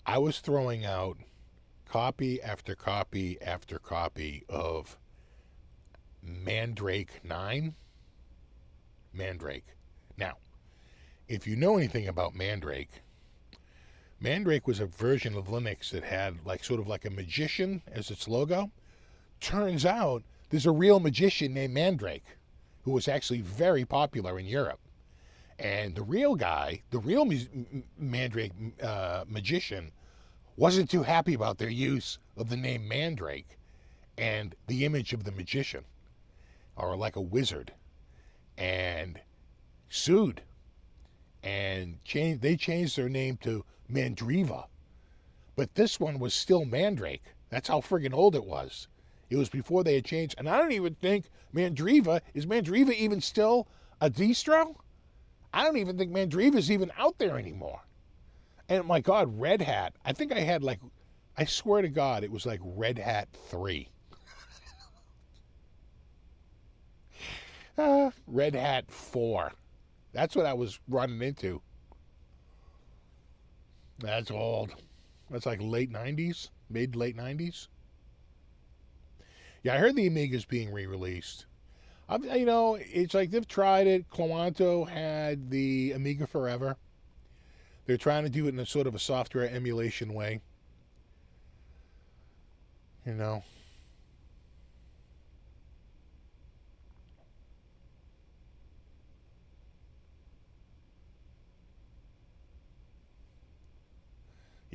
I was throwing out copy after copy after copy of Mandrake 9. Mandrake. Now, if you know anything about Mandrake was a version of Linux that had sort of like a magician as its logo. Turns out there's a real magician named Mandrake who was actually very popular in Europe. And the real guy, the real Mandrake magician, wasn't too happy about their use of the name Mandrake and the image of the magician, or like a wizard, and sued. And they changed their name to Mandriva. But this one was still Mandrake. That's how friggin' old it was. It was before they had changed. And I don't even think Mandriva, is Mandriva even still a distro? I don't even think Mandriva is even out there anymore. And my God, Red Hat. I think I had I swear to God, it was like Red Hat 3. Red Hat 4. That's what I was running into. That's old. That's like late 90s, mid-late 90s. Yeah, I heard the Amiga's being re-released. It's like they've tried it. Quanto had the Amiga Forever. They're trying to do it in a sort of a software emulation way.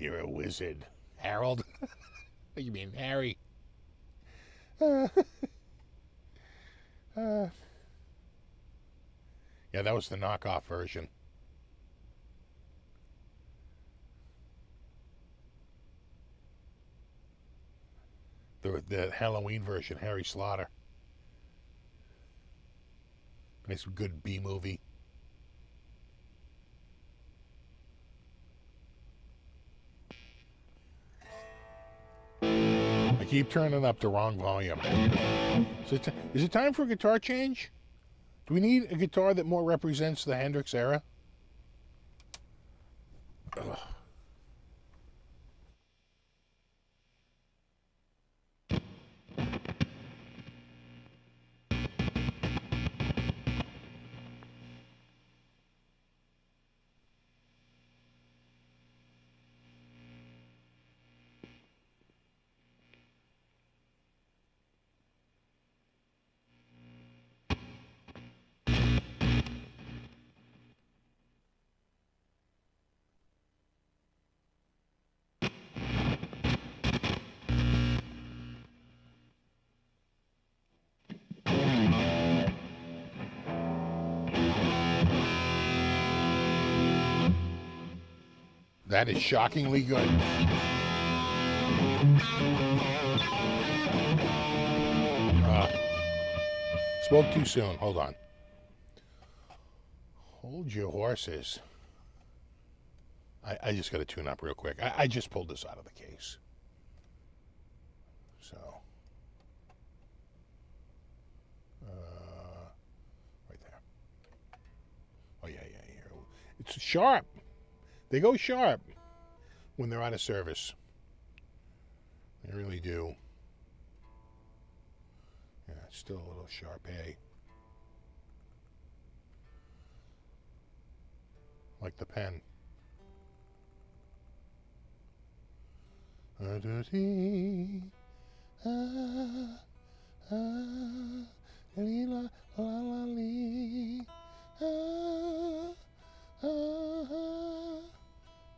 you're a wizard. Harold? You mean Harry? Yeah, that was the knockoff version. The Halloween version, Harry Slaughter. Nice, good B movie. I keep turning up the wrong volume. Is it time for a guitar change? Do we need a guitar that more represents the Hendrix era? Ugh. That is shockingly good. Spoke too soon. Hold on. Hold your horses. I just got to tune up real quick. I just pulled this out of the case. So. Right there. Oh, yeah. It's sharp. They go sharp when they're out of service. They really do. Yeah, it's still a little sharp, hey. Like the pen.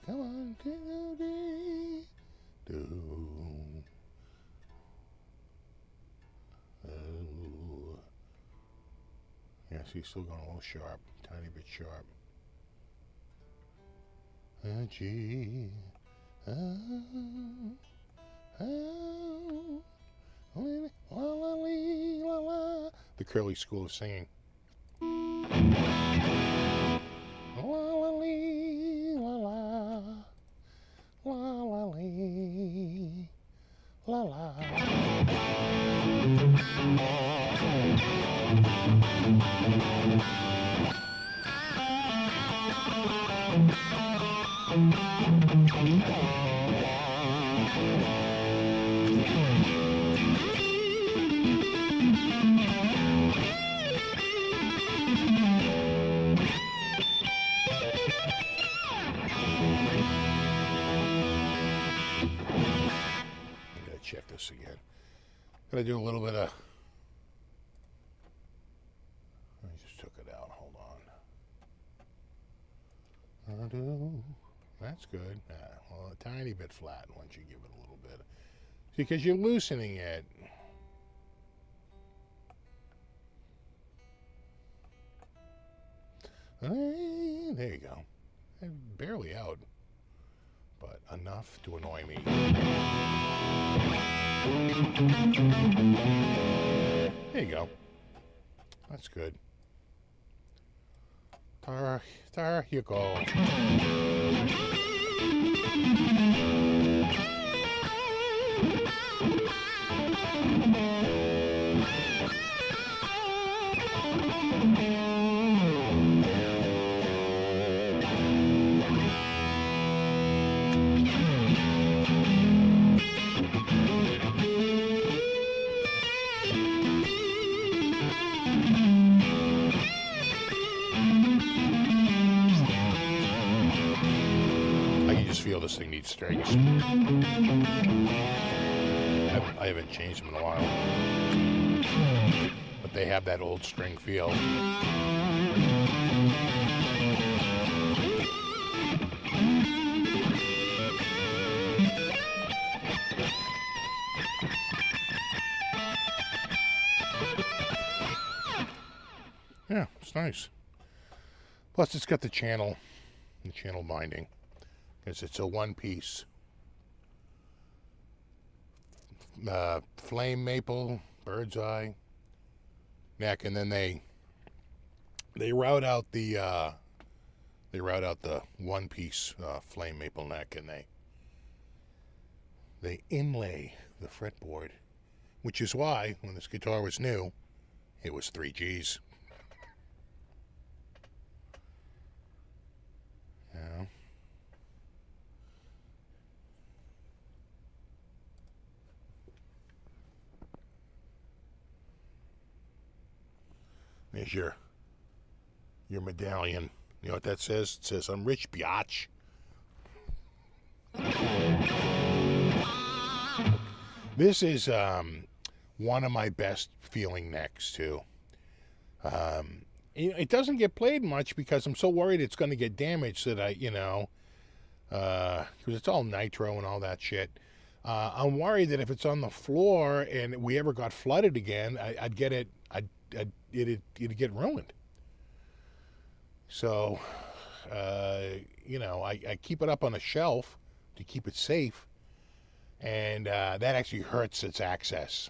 Come on, do. Yeah, she's still going a little sharp, tiny bit sharp. G. The Curly School of Singing. Check this again. Gotta do a little bit of. I just took it out. Hold on. That's good. Well, a tiny bit flat once you give it a little bit. See, because you're loosening it. There you go. Barely out, but enough to annoy me. There you go. That's good. There you go. Feel this thing needs strings. I haven't changed them in a while, but they have that old string feel. nice. Plus, it's got the channel binding, because it's a one-piece flame maple bird's eye neck, and then they route out the one-piece flame maple neck, and they inlay the fretboard, which is why when this guitar was new, it was 3 Gs. Yeah. There's your medallion. You know what that says? It says, "I'm rich, biatch." This is one of my best feeling necks too. It doesn't get played much because I'm so worried it's going to get damaged that because it's all nitro and all that shit. I'm worried that if it's on the floor and we ever got flooded again, it'd get ruined. So, I keep it up on a shelf to keep it safe, and that actually hurts its access.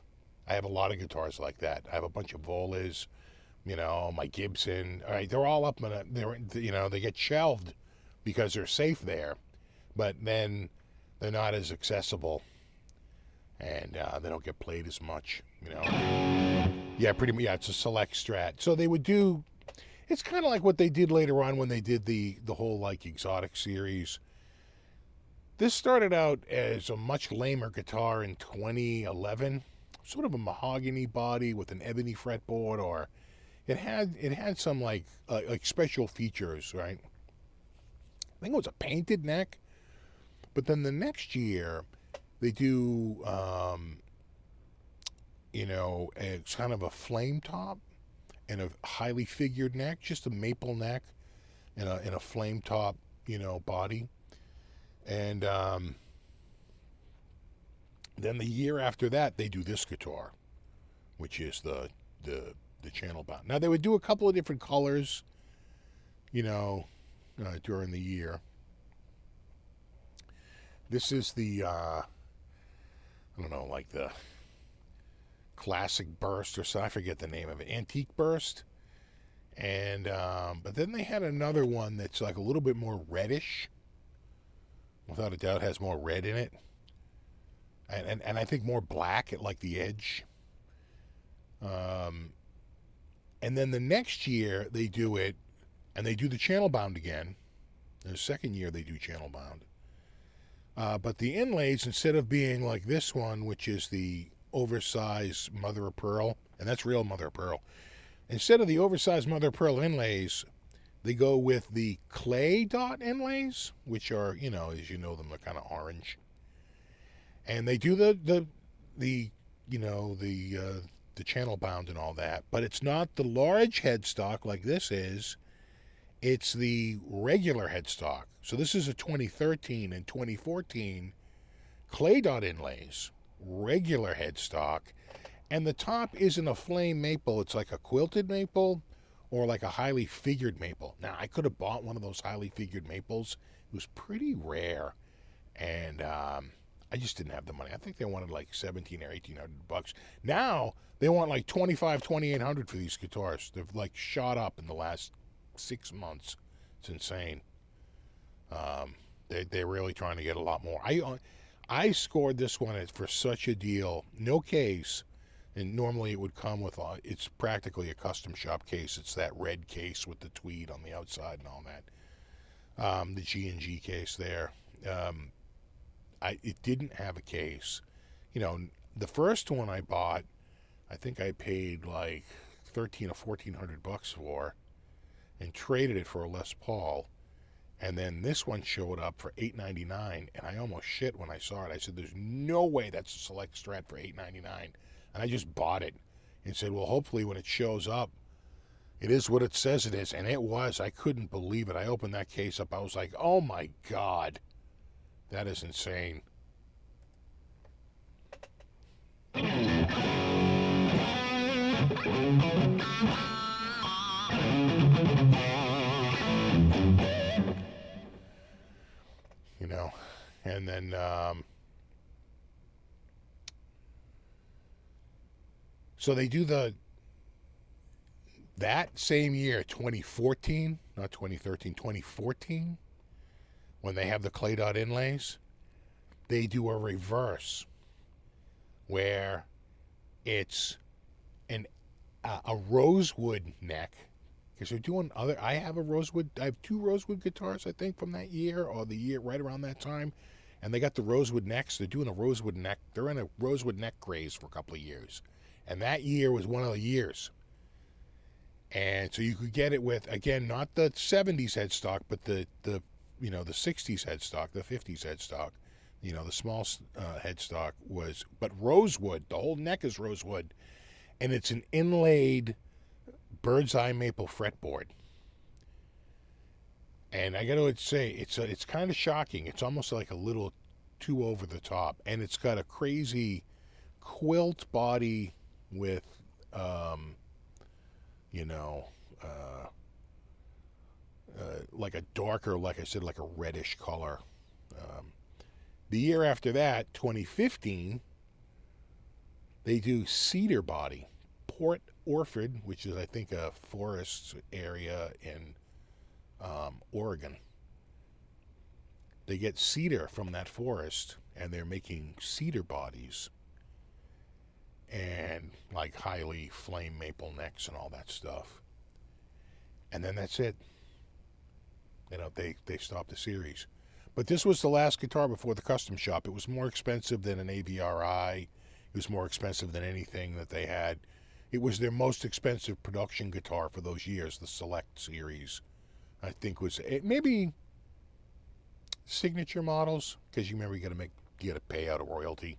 I have a lot of guitars like that. I have a bunch of Volas, my Gibson. All right, they're all up on they get shelved because they're safe there, but then they're not as accessible, and they don't get played as much. Yeah, pretty much. Yeah, it's a Select Strat. So they would do. It's kind of like what they did later on when they did the whole like exotic series. This started out as a much lamer guitar in 2011, sort of a mahogany body with an ebony fretboard, or it had some like special features, right? I think it was a painted neck, but then the next year they do it's kind of a flame top and a highly figured neck, just a maple neck and a flame top, body. And then the year after that, they do this guitar, which is the channel bound. Now, they would do a couple of different colors, during the year. This is the, like the classic burst or so. I forget the name of it. Antique burst. And, but then they had another one that's like a little bit more reddish. Without a doubt has more red in it. And I think more black at like the edge. And then the next year they do it, and they do the channel bound again. The second year they do channel bound. But the inlays, instead of being like this one, which is the oversized mother of pearl, and that's real mother of pearl, instead of the oversized mother of pearl inlays, they go with the clay dot inlays, which are, as you know them, they're kind of orange. And they do the channel bound and all that, but it's not the large headstock like this is. It's the regular headstock. So this is a 2013 and 2014 clay dot inlays, regular headstock, and the top isn't a flame maple. It's like a quilted maple or like a highly figured maple. Now, I could have bought one of those highly figured maples. It was pretty rare, and I just didn't have the money. I think they wanted like $1,700 or $1,800. Now they want like $2,500, $2,800 for these guitars. They've like shot up in the last 6 months. It's insane. They're really trying to get a lot more. I scored this one for such a deal. No case, and normally it would come with it's practically a custom shop case. It's that red case with the tweed on the outside and all that. The G&G case there. It didn't have a case. The first one I bought, I think I paid like $1,300 or $1,400 for, and traded it for a Les Paul. And then this one showed up for $899, and I almost shit when I saw it. I said, "There's no way that's a Select Strat for $899." And I just bought it and said, well, hopefully when it shows up, it is what it says it is. And it was. I couldn't believe it. I opened that case up. I was like, oh my God, that is insane. You know, and then so they do that same year, 2014, not 2013, 2014, when they have the clay dot inlays, they do a reverse where it's a rosewood neck, because they're doing other. I have two rosewood guitars, I think, from that year or the year right around that time, and they got the rosewood necks. They're doing a rosewood neck. They're in a rosewood neck craze for a couple of years, and that year was one of the years. And so you could get it with, again, not the 70s headstock, but the 60s headstock, the 50s headstock. The small headstock was, but rosewood. The whole neck is rosewood, and it's an inlaid bird's eye maple fretboard. And I got to say, it's kind of shocking. It's almost like a little too over the top, and it's got a crazy quilt body with, like a darker, like I said, like a reddish color. The year after that, 2015, they do cedar body, Port Orford, which is, I think, a forest area in Oregon. They get cedar from that forest, and they're making cedar bodies and like highly flame maple necks and all that stuff. And then that's it. They stopped the series. But this was the last guitar before the custom shop. It was more expensive than an AVRI. It was more expensive than anything that they had. It was their most expensive production guitar for those years, the Select series. I think was maybe signature models, because you remember you got to pay out a royalty,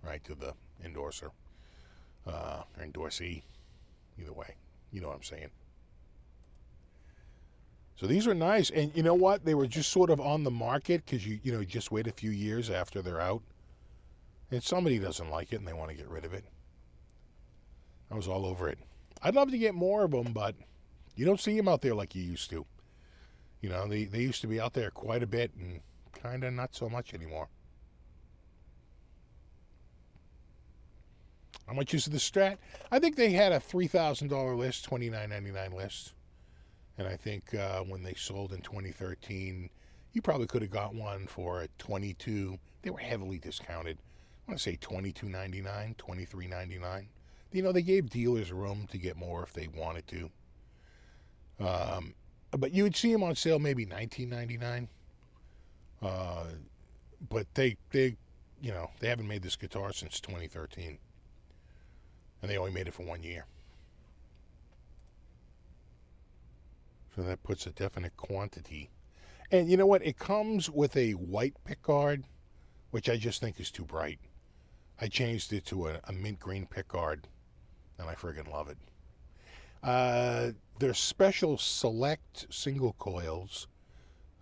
right, to the endorser or endorsee. Either way, you know what I'm saying. So these were nice, and you know what? They were just sort of on the market because you just wait a few years after they're out, and somebody doesn't like it and they want to get rid of it. I was all over it. I'd love to get more of them, but you don't see them out there like you used to. They used to be out there quite a bit, and kind of not so much anymore. How much is the Strat? I think they had a $3,000 list, $2,999 list. And I think when they sold in 2013, you probably could have got one for $22. They were heavily discounted. I want to say $22.99, $23.99. They gave dealers room to get more if they wanted to. But you would see them on sale maybe $19.99. But they haven't made this guitar since 2013, and they only made it for 1 year. So that puts a definite quantity. And you know what? It comes with a white pickguard, which I just think is too bright. I changed it to a mint green pickguard, and I friggin' love it. They're special Select single coils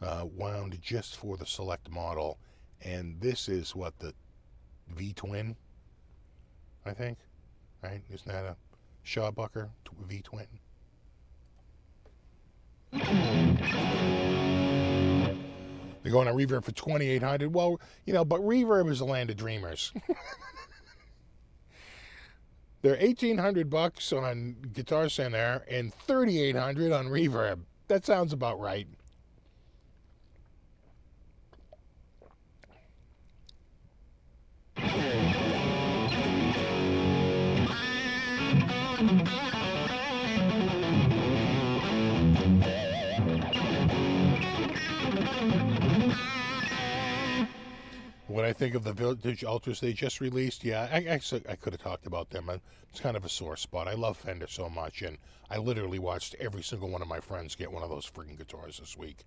wound just for the Select model. And this is what, the V-twin, I think, right? Isn't that a Shawbucker V-twin? They're going on Reverb for $2,800. Well, but Reverb is the land of dreamers. They're $1,800 on Guitar Center and $3,800 on Reverb. That sounds about right. What I think of the Vintage Ultras they just released, yeah, I could have talked about them. It's kind of a sore spot. I love Fender so much, and I literally watched every single one of my friends get one of those freaking guitars this week.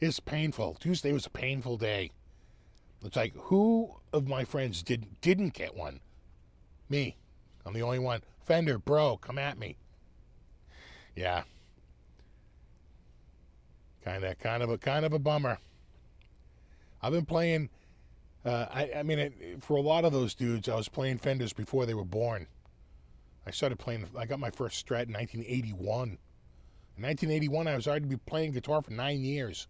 It's painful. Tuesday was a painful day. It's like, who of my friends didn't get one? Me. I'm the only one. Fender, bro, come at me. Yeah. Kind of a bummer. I've been playing. For a lot of those dudes, I was playing Fenders before they were born. I got my first Strat in 1981. In 1981, I was already playing guitar for 9 years.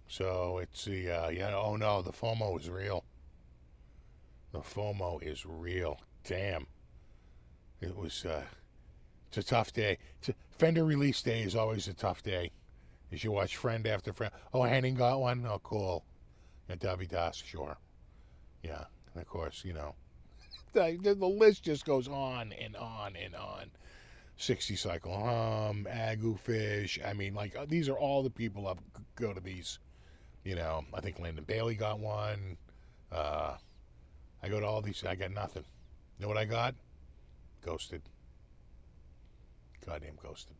So it's the, oh no, the FOMO is real. The FOMO is real. Damn. It was, it's a tough day. Fender release day is always a tough day. As you watch friend after friend. Oh, Henning got one? Oh, cool. Yeah, Davy Das, sure. Yeah, and of course, the list just goes on and on and on. 60 Cycle Hum, Agu Fish. I mean, like, these are all the people that go to these. I think Landon Bailey got one. I go to all these. I got nothing. You know what I got? Ghosted. Goddamn ghosted.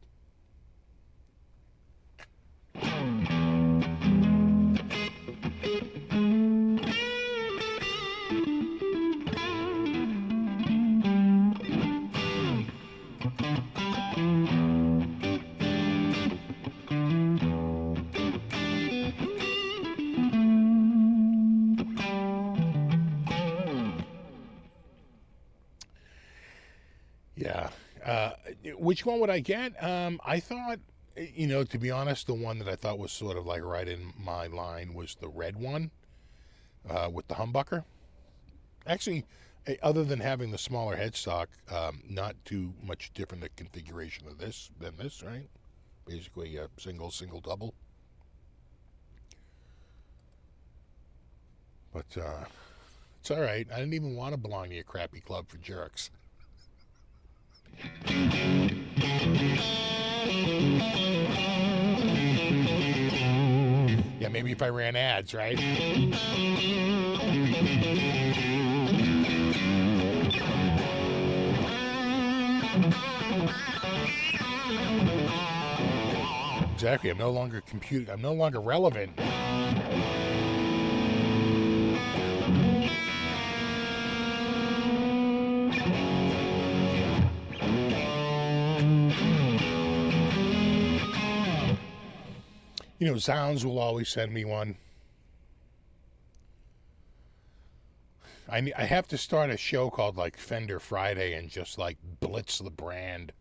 Yeah. Which one would I get? I thought, to be honest, the one that I thought was sort of like right in my line was the red one with the humbucker. Actually, other than having the smaller headstock, not too much different the configuration of this than this, right? Basically a single, double. But it's all right. I didn't even want to belong to a crappy club for jerks. Yeah, maybe if I ran ads, right? Exactly. I'm no longer relevant. Zounds will always send me one. I have to start a show called like Fender Friday and just like blitz the brand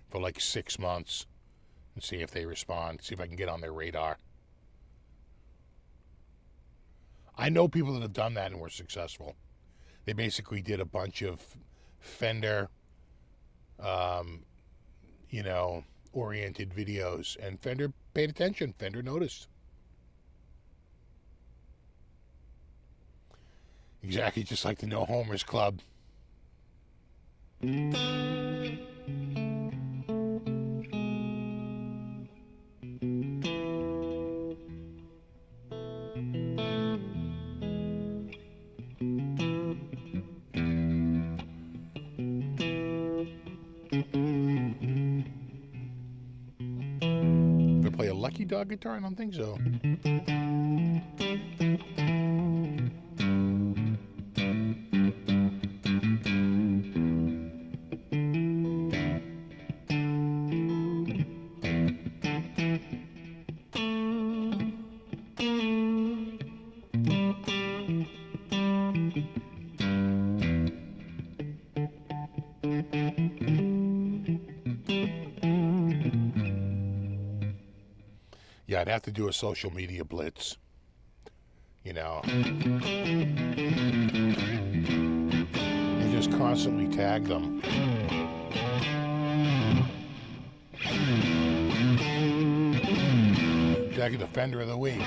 for like 6 months and see if they respond, see if I can get on their radar. I know people that have done that and were successful. They basically did a bunch of Fender, oriented videos, and Fender paid attention. Fender noticed. Exactly, just like the No Homers Club. Play a Lucky Dog guitar? I don't think so. Yeah, I'd have to do a social media blitz. And just constantly tag them. Tag the Fender of the Week.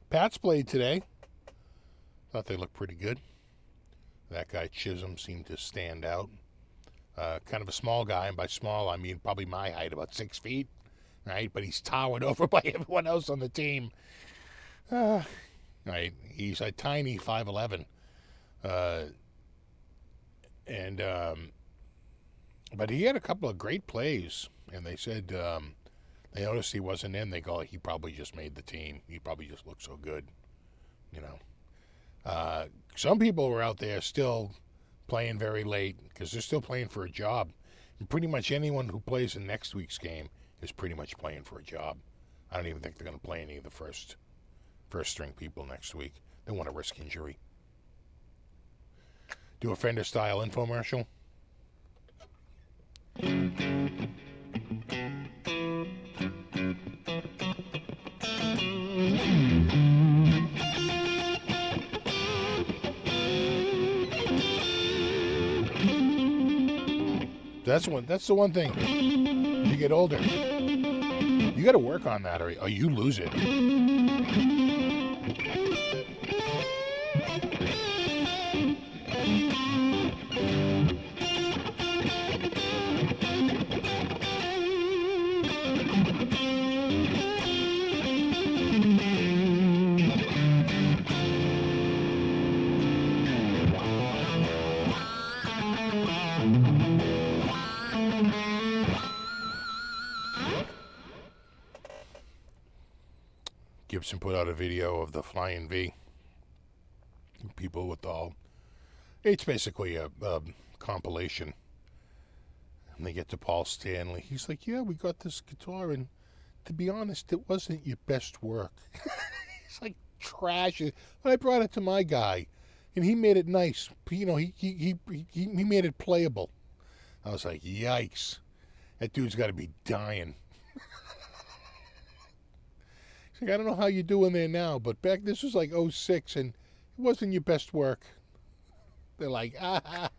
Pats played today. Thought they looked pretty good. That guy Chisholm seemed to stand out. Kind of a small guy, and by small I mean probably my height, about 6 feet, right? But he's towered over by everyone else on the team. Right? He's a tiny 5'11", and but he had a couple of great plays, and they said they noticed he wasn't in. They go, he probably just made the team. He probably just looked so good, you know. Some people were out there still playing very late because they're still playing for a job. And pretty much anyone who plays in next week's game is pretty much playing for a job. I don't even think they're going to play any of the first string people next week. They want to risk injury. Do a Fender style infomercial. That's the one thing. You get older, you got to work on that, or you lose it. Gibson put out a video of the Flying V. People with all... It's basically a compilation. And they get to Paul Stanley. He's like, yeah, we got this guitar, and to be honest, it wasn't your best work. It's like trash. But I brought it to my guy, and he made it nice. You know, he made it playable. I was like, yikes. That dude's got to be dying. Like, I don't know how you're doing there now, but this was like 06, and it wasn't your best work. They're like, ah.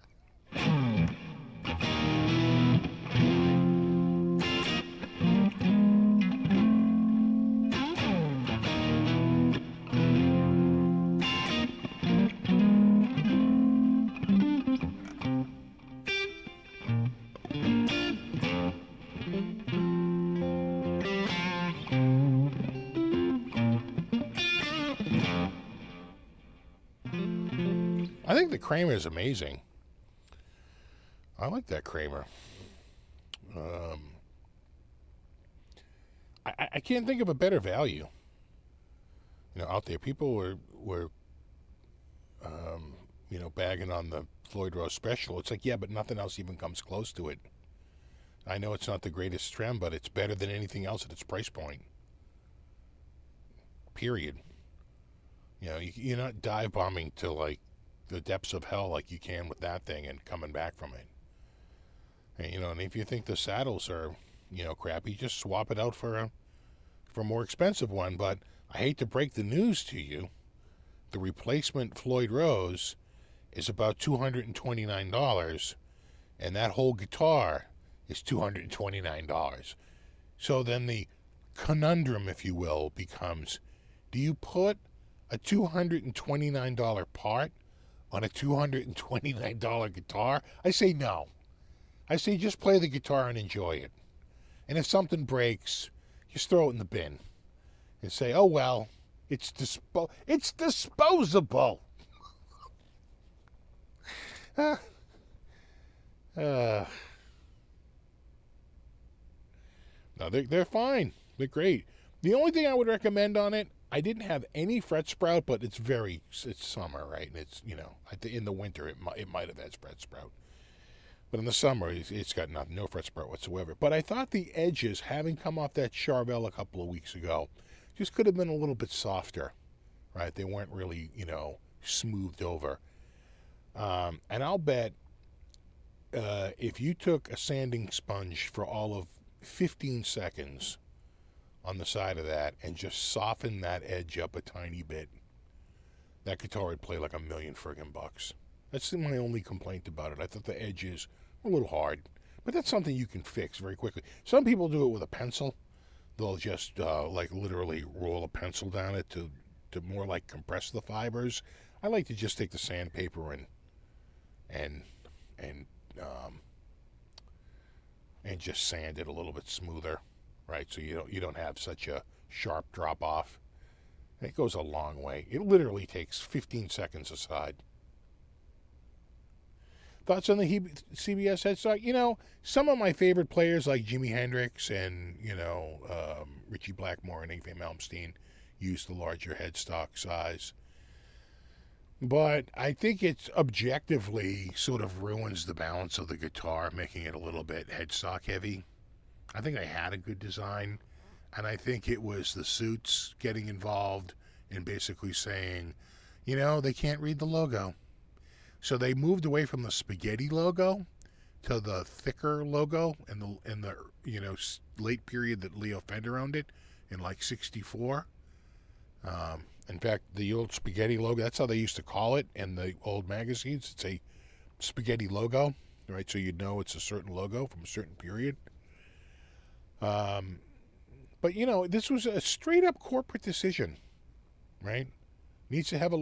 I think the Kramer is amazing. I like that Kramer. I can't think of a better value. You know, out there, people were bagging on the Floyd Rose Special. It's like, yeah, but nothing else even comes close to it. I know it's not the greatest trem, but it's better than anything else at its price point. Period. You know, you're not dive bombing to like the depths of hell like you can with that thing and coming back from it. And, you know, and if you think the saddles are, you know, crappy, just swap it out for a more expensive one. But I hate to break the news to you, the replacement Floyd Rose is about $229, and that whole guitar is $229. So then the conundrum, if you will, becomes, do you put a $229 part on a $229 guitar? I say no. I say just play the guitar and enjoy it. And if something breaks, just throw it in the bin and say, oh well, it's disposable. No, they're fine. They're great. The only thing I would recommend on it, I didn't have any fret sprout, but it's summer, right? And it's, you know, in the winter it might have had fret sprout, but in the summer it's got no fret sprout whatsoever. But I thought the edges, having come off that Charvel a couple of weeks ago, just could have been a little bit softer, right? They weren't really, you know, smoothed over. And I'll bet if you took a sanding sponge for all of 15 seconds on the side of that and just soften that edge up a tiny bit, that guitar would play like $1 million friggin' bucks. That's my only complaint about it. I thought the edges were a little hard, but that's something you can fix very quickly. Some people do it with a pencil. They'll just like literally roll a pencil down it to more like compress the fibers. I like to just take the sandpaper and and just sand it a little bit smoother, right? So you don't have such a sharp drop off. It goes a long way. It literally takes 15 seconds aside. Thoughts on the CBS headstock? You know, some of my favorite players like Jimi Hendrix and, Richie Blackmore and Yngwie Malmsteen use the larger headstock size. But I think it's objectively sort of ruins the balance of the guitar, making it a little bit headstock heavy. I think I had a good design, and I think it was the suits getting involved and basically saying, they can't read the logo. So they moved away from the spaghetti logo to the thicker logo in the late period that Leo Fender owned it in like 64. In fact, the old spaghetti logo, that's how they used to call it in the old magazines. It's a spaghetti logo, right? So you'd know it's a certain logo from a certain period. But, this was a straight-up corporate decision, right? Needs to have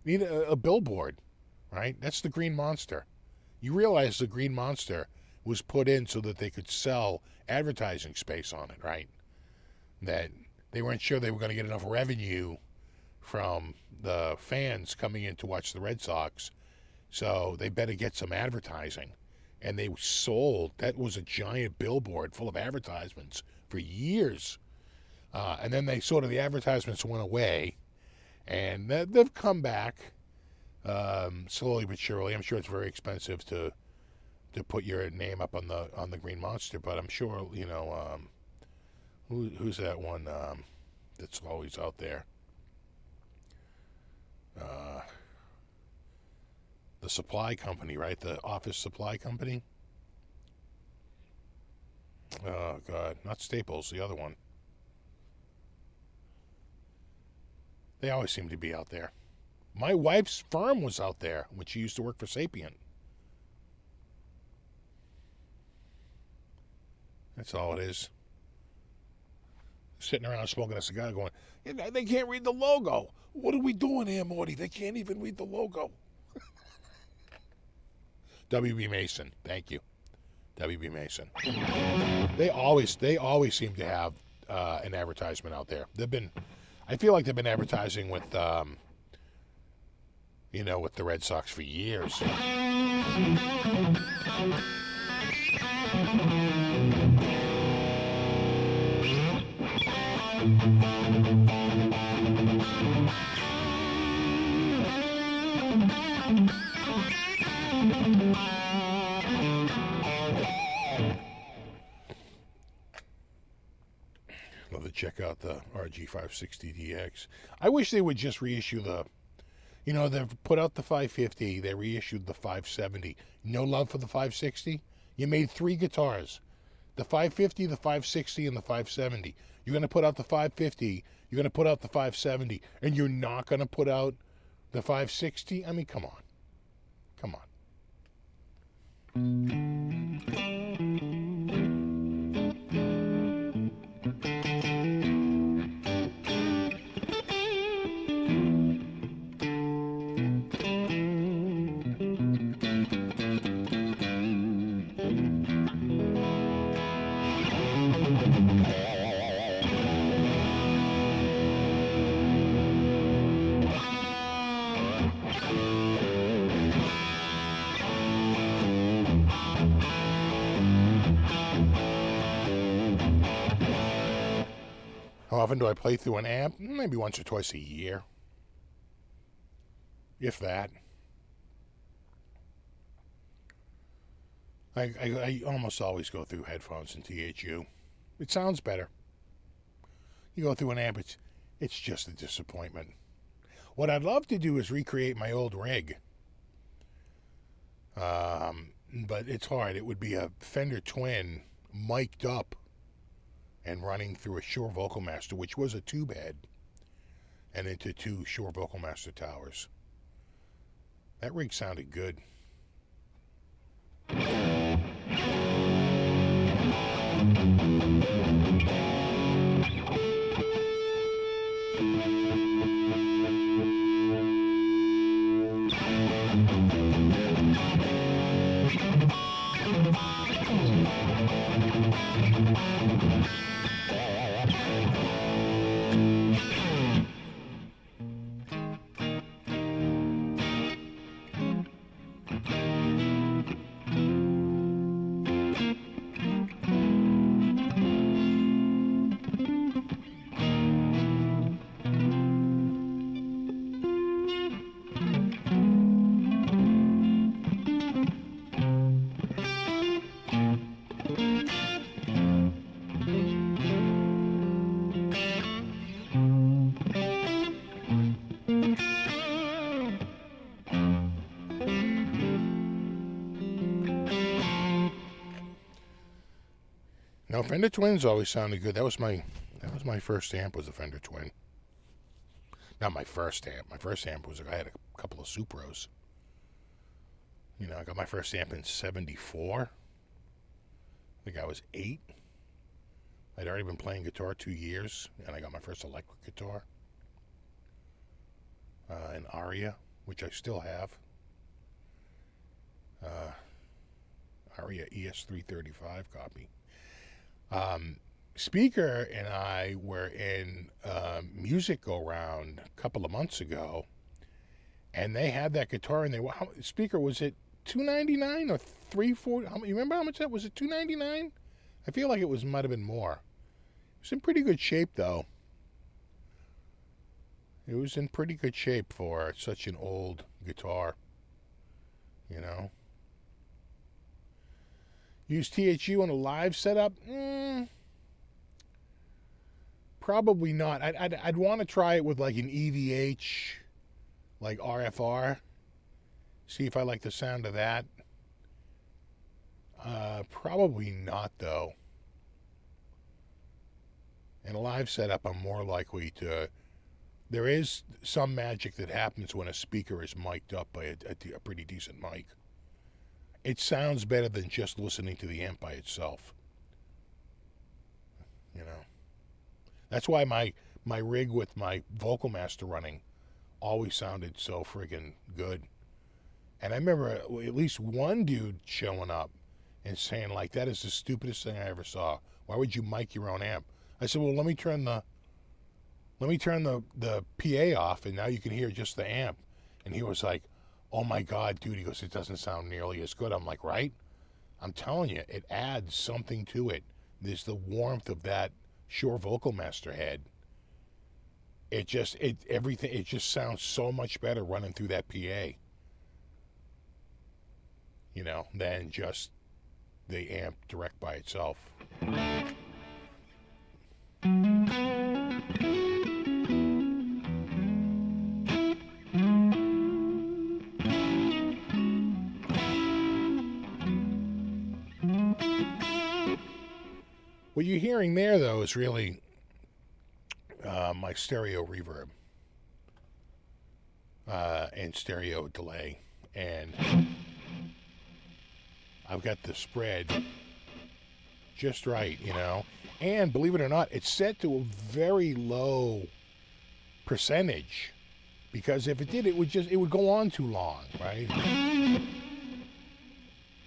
need a billboard, right? That's the Green Monster. You realize the Green Monster was put in so that they could sell advertising space on it, right? That they weren't sure they were going to get enough revenue from the fans coming in to watch the Red Sox, so they better get some advertising. And they sold, that was a giant billboard full of advertisements for years. And then the advertisements went away, and they've come back slowly but surely. I'm sure it's very expensive to put your name up on the Green Monster, but I'm sure, who's that one that's always out there? The supply company, right? The office supply company. Oh, God. Not Staples, the other one. They always seem to be out there. My wife's firm was out there when she used to work for Sapient. That's all it is. Sitting around smoking a cigar going, they can't read the logo. What are we doing here, Morty? They can't even read the logo. W.B. Mason. Thank you. W.B. Mason. They always seem to have an advertisement out there. I feel like they've been advertising with, with the Red Sox for years. Love to check out the RG560DX. I wish they would just reissue they've put out the 550, they reissued the 570. No love for the 560? You made 3 guitars. The 550, the 560, and the 570. You're going to put out the 550, you're going to put out the 570, and you're not going to put out the 560? I mean, come on. Come on. How often do I play through an amp? Maybe once or twice a year. If that. I almost always go through headphones and THU. It sounds better. You go through an amp, it's just a disappointment. What I'd love to do is recreate my old rig. But it's hard. It would be a Fender Twin mic'd up and running through a Shure Vocal Master, which was a tube head, and into 2 Shure Vocal Master towers. That rig sounded good. No, Fender Twins always sounded good. That was my first amp, was a Fender Twin. Not my first amp. My first amp was, I had a couple of Supros. You know, I got my first amp in '74. I think I was 8. I'd already been playing guitar 2 years, and I got my first electric guitar. An Aria, which I still have. Aria ES335 copy. Speaker and I were in Music Go Round a couple of months ago, and they had that guitar, and Speaker, was it $299 or $340? You remember how much that was? It $299? I feel like it might have been more. It was in pretty good shape, though. It was in pretty good shape for such an old guitar, you know. Use THU on a live setup? Probably not. I'd want to try it with like an EVH, like RFR. See if I like the sound of that. Probably not, though. In a live setup, I'm more likely to... There is some magic that happens when a speaker is mic'd up by a pretty decent mic. It sounds better than just listening to the amp by itself. You know. That's why my rig with my Vocal Master running always sounded so friggin' good. And I remember at least one dude showing up and saying, like, that is the stupidest thing I ever saw. Why would you mic your own amp? I said, well, let me turn the PA off, and now you can hear just the amp. And he was like, oh my God, dude. He goes, it doesn't sound nearly as good. I'm like, right? I'm telling you, it adds something to it. There's the warmth of that Shure Vocal Master head. It just sounds so much better running through that PA. You know, than just the amp direct by itself. What you're hearing there, though, is really my stereo reverb and stereo delay. And I've got the spread just right, you know. And believe it or not, it's set to a very low percentage, because if it did, it would go on too long, right?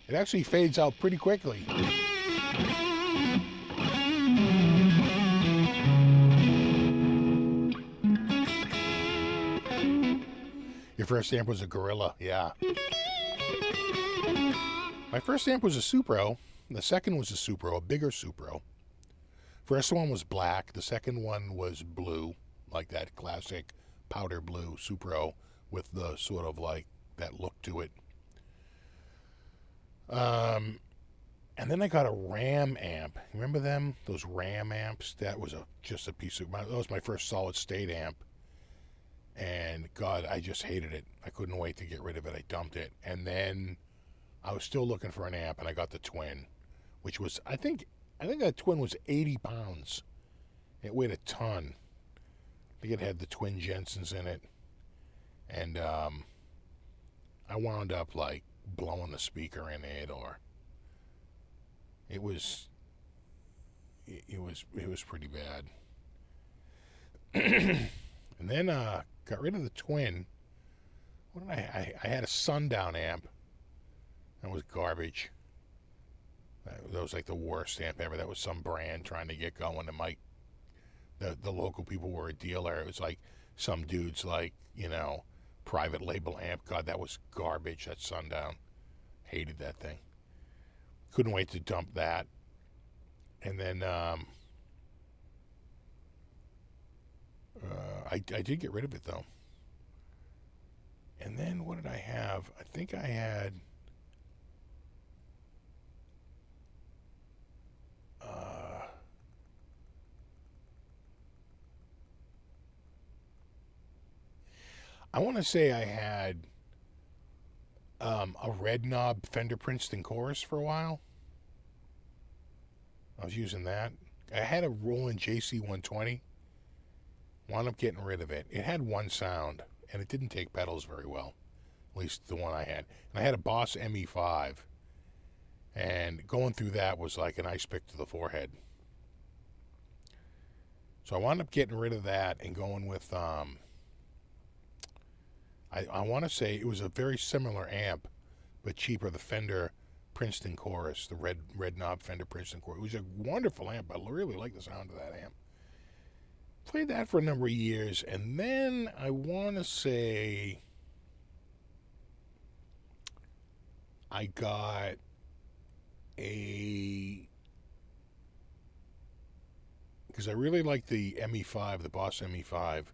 It actually fades out pretty quickly. Your first amp was a Gorilla, yeah. My first amp was a Supro. The second was a Supro, a bigger Supro. First one was black. The second one was blue, like that classic powder blue Supro with the sort of like that look to it. And then I got a Ram amp. Remember them? Those Ram amps? That was just a piece of... That was my first solid state amp. And God, I just hated it. I couldn't wait to get rid of it. I dumped it. And then I was still looking for an amp, and I got the Twin, which was, I think that Twin was 80 pounds. It weighed a ton. I think it had the Twin Jensens in it. And I wound up like blowing the speaker in it, or it was pretty bad. And then got rid of the Twin. What did I had a Sundown amp. That was garbage. That was like the worst amp ever. That was some brand trying to get going. And the local people were a dealer. It was like some dude's like, you know, private label amp. God, that was garbage, that Sundown. Hated that thing. Couldn't wait to dump that. And then I did get rid of it, though. And then what did I have? I think I had... I want to say I had a red knob Fender Princeton Chorus for a while. I was using that. I had a Roland JC120. Wound up getting rid of it. It had one sound, and it didn't take pedals very well. At least the one I had. And I had a Boss ME5. And going through that was like an ice pick to the forehead. So I wound up getting rid of that and going with, I want to say it was a very similar amp, but cheaper, the Fender Princeton Chorus, the red knob Fender Princeton Chorus. It was a wonderful amp. I really like the sound of that amp. Played that for a number of years, and then I want to say I got because I really like the ME5, the Boss ME5.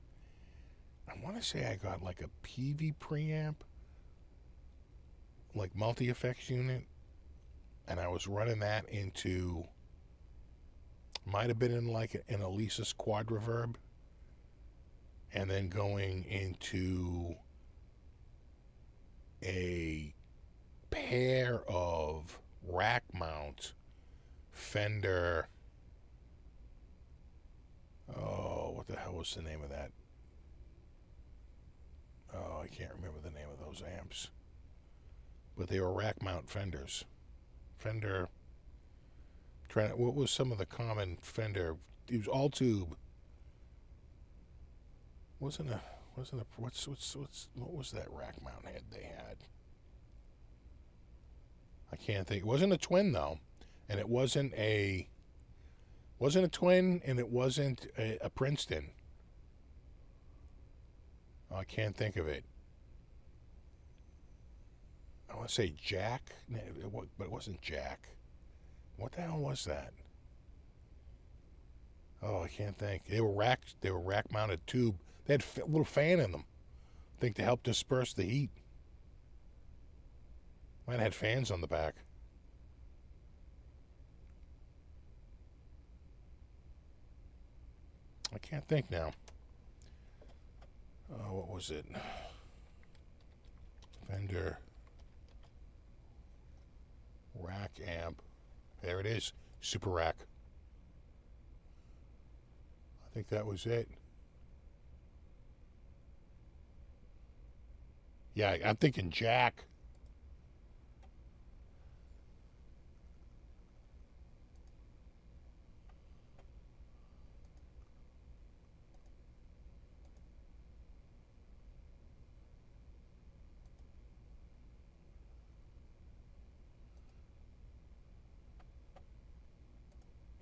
I want to say I got like a PV preamp, like multi-effects unit, and I was running that into, might have been in like an Alesis quad reverb, and then going into a pair of rack mount Fender, oh, what the hell was the name of that? Oh, I can't remember the name of those amps. But they were rack mount Fenders. Fender, what was some of the common Fender? It was all tube. What was that rack mount head they had? I can't think. It wasn't a twin though, and it wasn't a twin, and it wasn't a Princeton. Oh, I can't think of it. I want to say Jack, but it wasn't Jack. What the hell was that? Oh, I can't think. They were rack mounted tube. They had a little fan in them, I think, to help disperse the heat. Might have had fans on the back. I can't think now. What was it? Fender rack amp. There it is. Super rack. I think that was it. Yeah, I'm thinking Jack.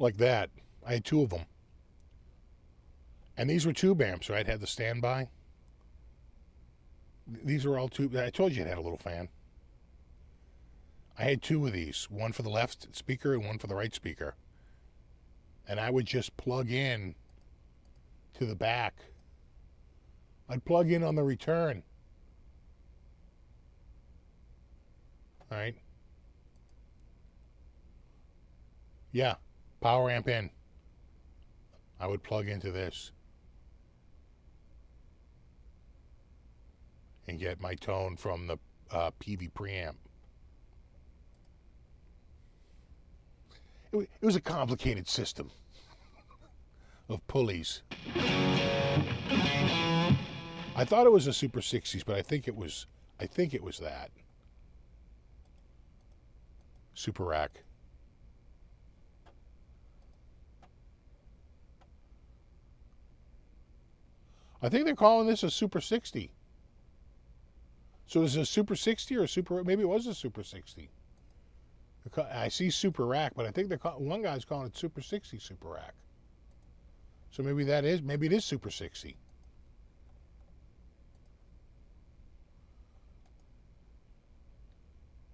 Like that. I had two of them. And these were tube amps, right? Had the standby. These were all tube. I told you it had a little fan. I had two of these. One for the left speaker and one for the right speaker. And I would just plug in to the back. I'd plug in on the return. All right. Yeah. Power amp in. I would plug into this and get my tone from the PV preamp. It was a complicated system of pulleys. I thought it was a Super 60s, but I think it was that. Super rack. I think they're calling this a Super 60. So is it a Super 60 or a Super... Maybe it was a Super 60. I see Super Rack, but I think one guy's calling it Super 60 Super Rack. So maybe it is Super 60.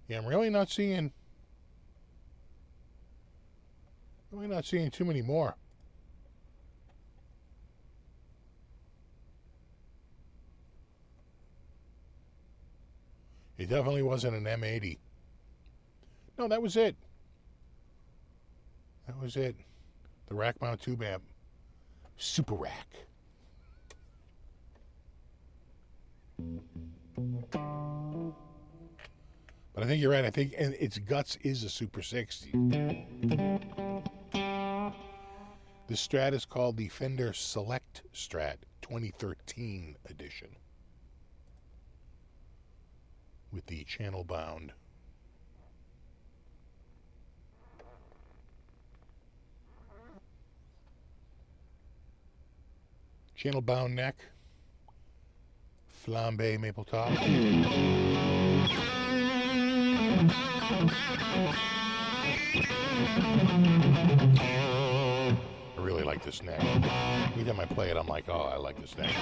Yeah, I'm really not seeing too many more. It definitely wasn't an M80. No, that was it. That was it. The rack mount tube amp. Super rack. But I think you're right. I think its guts is a Super 60. This Strat is called the Fender Select Strat 2013 edition with the channel bound. Channel bound neck, flambe maple top. I really like this neck. Every time I play it, I'm like, oh, I like this neck.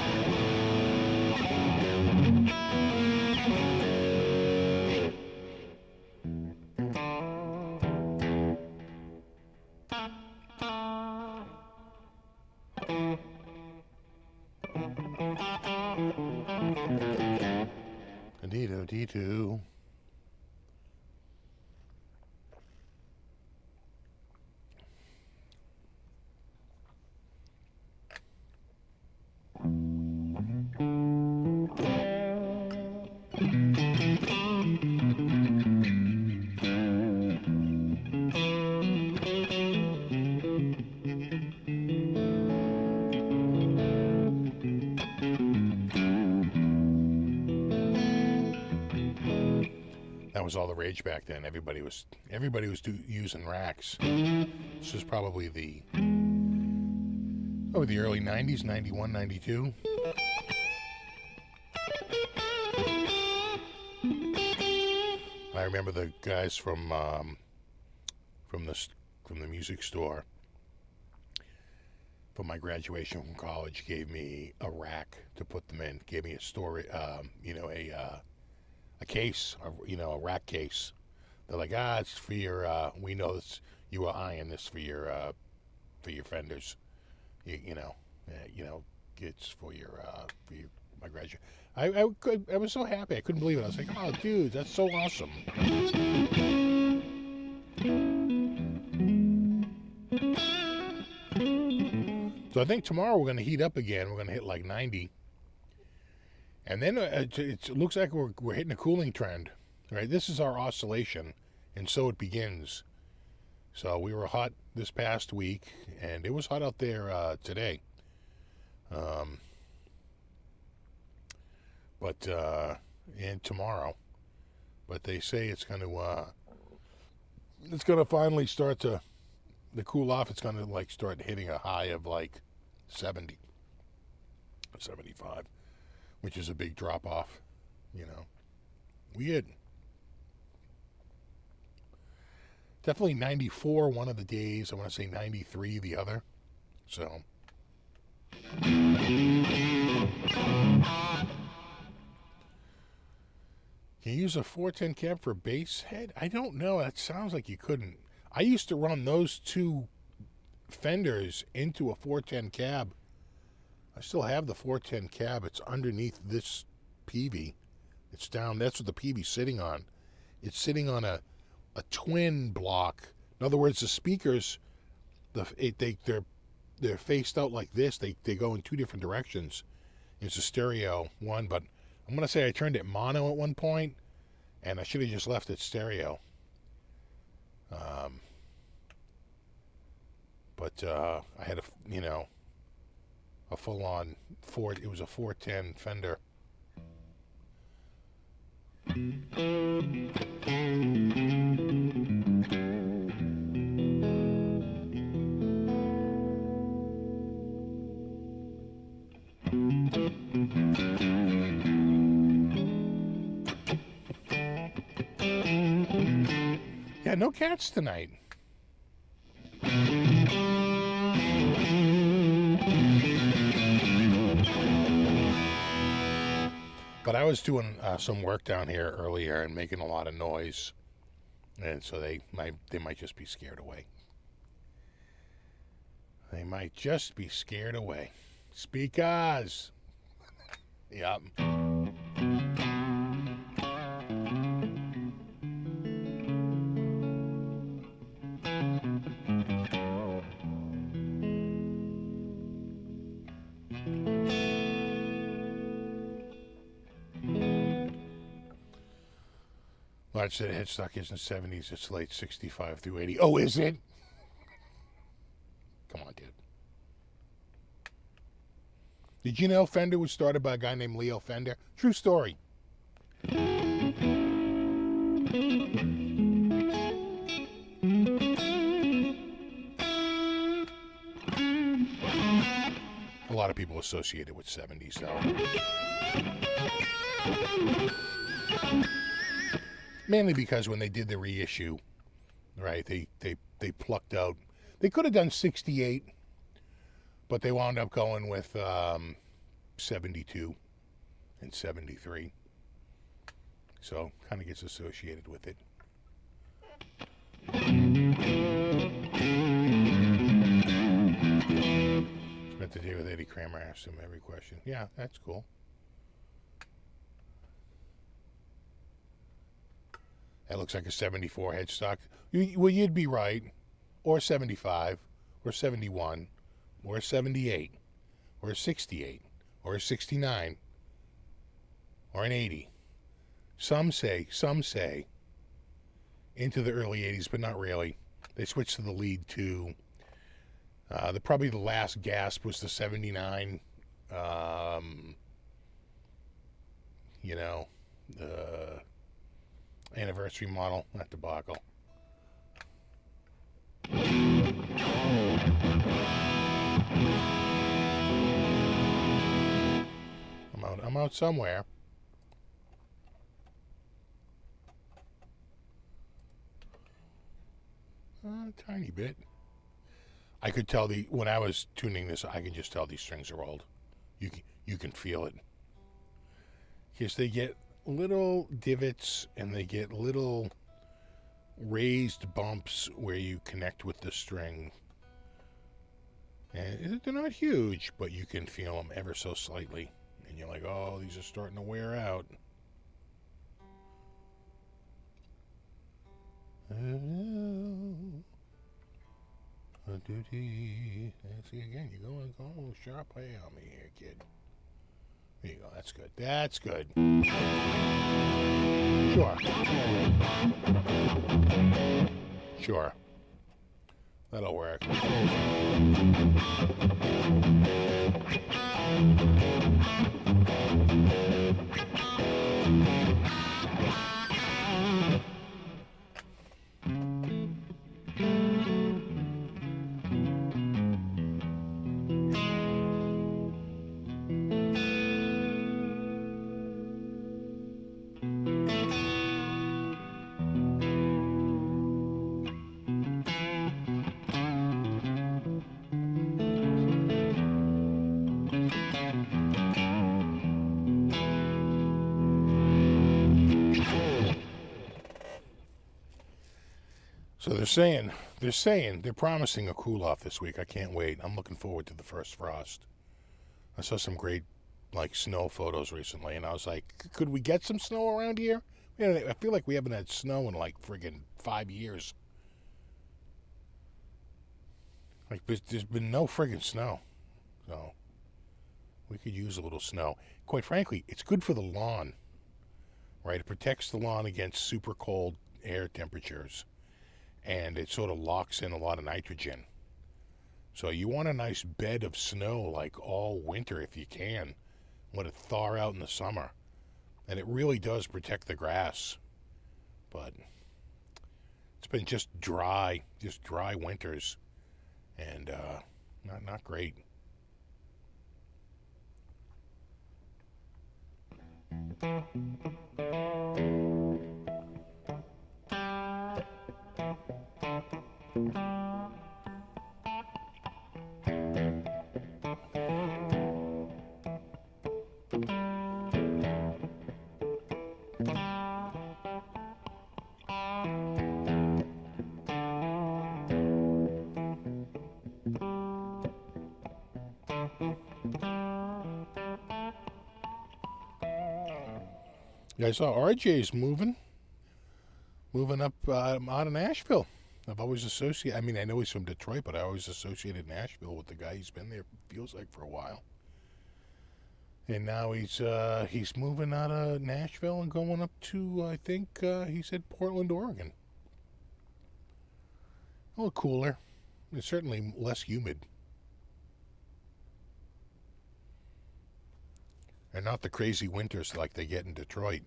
D2. That was all the rage back then. Everybody was using racks. This was probably the early 90s, 91, 92. I remember the guys from the music store for my graduation from college gave me a rack to put them in. Gave me a story, a case, a rack case. They're like, it's for your. We know this, you are eyeing this for your Fenders. It's for my graduate. I was so happy. I couldn't believe it. I was like, oh, dude, that's so awesome. So I think tomorrow we're going to heat up again. We're going to hit like 90. And then it looks like we're hitting a cooling trend, right? This is our oscillation, and so it begins. So we were hot this past week, and it was hot out there today. And tomorrow. But they say it's going to finally start to cool off. It's going to start hitting a high of 70, 75. Which is a big drop off, Weird. Definitely 94 one of the days. I want to say 93 the other. So. Can you use a 410 cab for bass head? I don't know. That sounds like you couldn't. I used to run those two Fenders into a 410 cab. I still have the 410 cab. It's underneath this PV. It's down. That's what the PV's sitting on. It's sitting on a twin block. In other words, the speakers, they're faced out like this. They go in two different directions. It's a stereo one, but I'm gonna say I turned it mono at one point, and I should have just left it stereo. I had a full-on Ford. It was a 410 Fender. Yeah, no cats tonight. But I was doing some work down here earlier and making a lot of noise, and so they might just be scared away. They might just be scared away. Speakers. Yep. Large said headstock is in the 70s. It's late 65 through 80. Oh, is it? Come on, dude. Did you know Fender was started by a guy named Leo Fender? True story. A lot of people associated with 70s, though. Mainly because when they did the reissue, right, they plucked out. They could have done 68, but they wound up going with 72 and 73. So, kind of gets associated with it. Spent the day with Eddie Kramer, asked him every question. Yeah, that's cool. That looks like a 74 headstock. Well, you'd be right. Or 75, or 71, or 78, or 68, or 69, or an 80. Some say, into the early 80s, but not really. They switched to the lead to, probably the last gasp was the 79, the anniversary model, not debacle. I'm out somewhere. A tiny bit. I could tell when I was tuning this, I could just tell these strings are old. You can feel it. Because they get little divots and they get little raised bumps where you connect with the string. And they're not huge, but you can feel them ever so slightly. And you're like, oh, these are starting to wear out. See, again, you're going a little sharp way on me here, kid. There you go. That's good. That's good. Sure. That'll work. So they're promising a cool off this week. I can't wait. I'm looking forward to the first frost. I saw some great snow photos recently, and I was like, could we get some snow around here? I feel like we haven't had snow in friggin' 5 years. There's been no friggin' snow. So we could use a little snow. Quite frankly, it's good for the lawn, right? It protects the lawn against super cold air temperatures. And it sort of locks in a lot of nitrogen. So you want a nice bed of snow all winter if you can. Let it thaw out in the summer. And it really does protect the grass. But it's been just dry winters. And not great. Yeah, I saw RJ's moving up out of Nashville. I've always associated, I know he's from Detroit, but I always associated Nashville with the guy. He's been there, feels like, for a while. And now he's moving out of Nashville and going up to, I think, he said Portland, Oregon. A little cooler. It's certainly less humid. And not the crazy winters like they get in Detroit.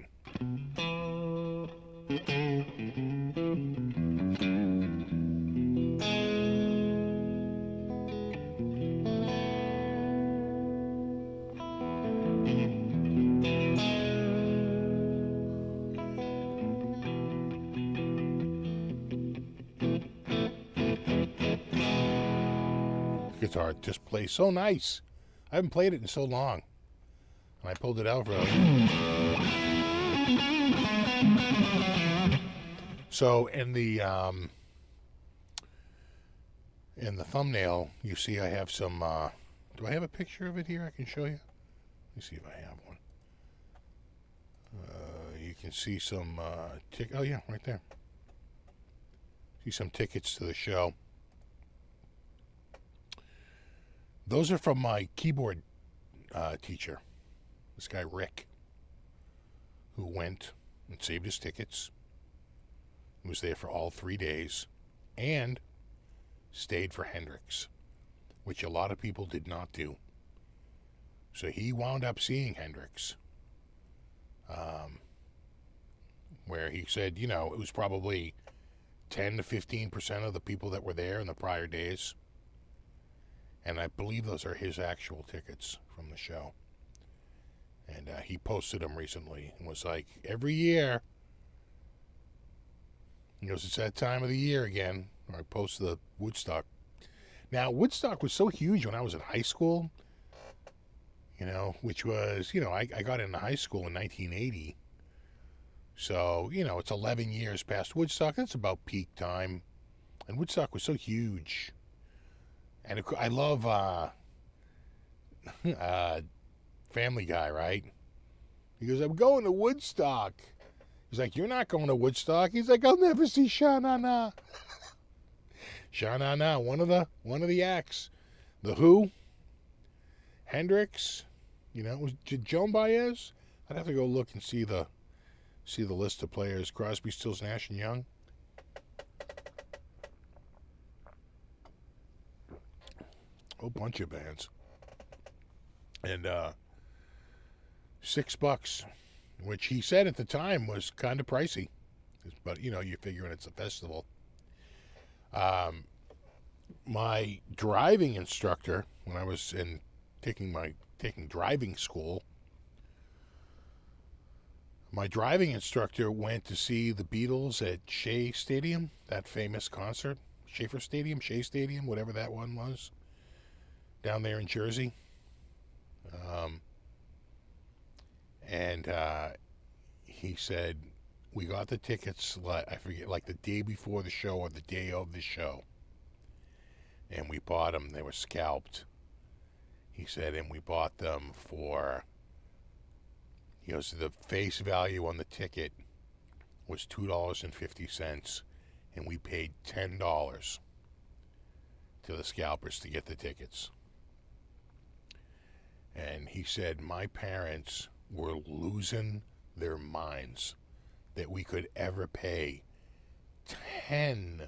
Guitar just plays so nice. I haven't played it in so long. And I pulled it out for So in the thumbnail, you see I have some. Do I have a picture of it here? I can show you. Let me see if I have one. You can see some oh yeah, right there. See some tickets to the show. Those are from my keyboard teacher, this guy Rick, who went and saved his tickets. He was there for all 3 days and stayed for Hendrix, which a lot of people did not do. So he wound up seeing Hendrix, where he said, you know, it was probably 10 to 15% of the people that were there in the prior days. And I believe those are his actual tickets from the show. And he posted them recently and was like, every year, he goes, it's that time of the year again. I post the Woodstock. Now, Woodstock was so huge when I was in high school, you know, which was, you know, I got into high school in 1980. So, you know, it's 11 years past Woodstock. That's about peak time. And Woodstock was so huge. And I love Family Guy, right? He goes, I'm going to Woodstock. He's like, you're not going to Woodstock. He's like, I'll never see Sha-Na-Na. Sha-Na-Na, one of the acts. The Who, Hendrix, you know, was Joan Baez. I'd have to go look and see the list of players. Crosby, Stills, Nash and Young. A bunch of bands. And $6, which he said at the time was kind of pricey. But, you know, you're figuring it's a festival. My driving instructor, when I was taking driving school, my driving instructor went to see the Beatles at Shea Stadium, that famous concert. Shea Stadium, whatever that one was. Down there in Jersey. And he said, we got the tickets, I forget, like the day before the show or the day of the show. And we bought them. They were scalped. He said, and we bought them for, he goes, the face value on the ticket was $2.50. And we paid $10 to the scalpers to get the tickets. And he said, my parents were losing their minds that we could ever pay $10.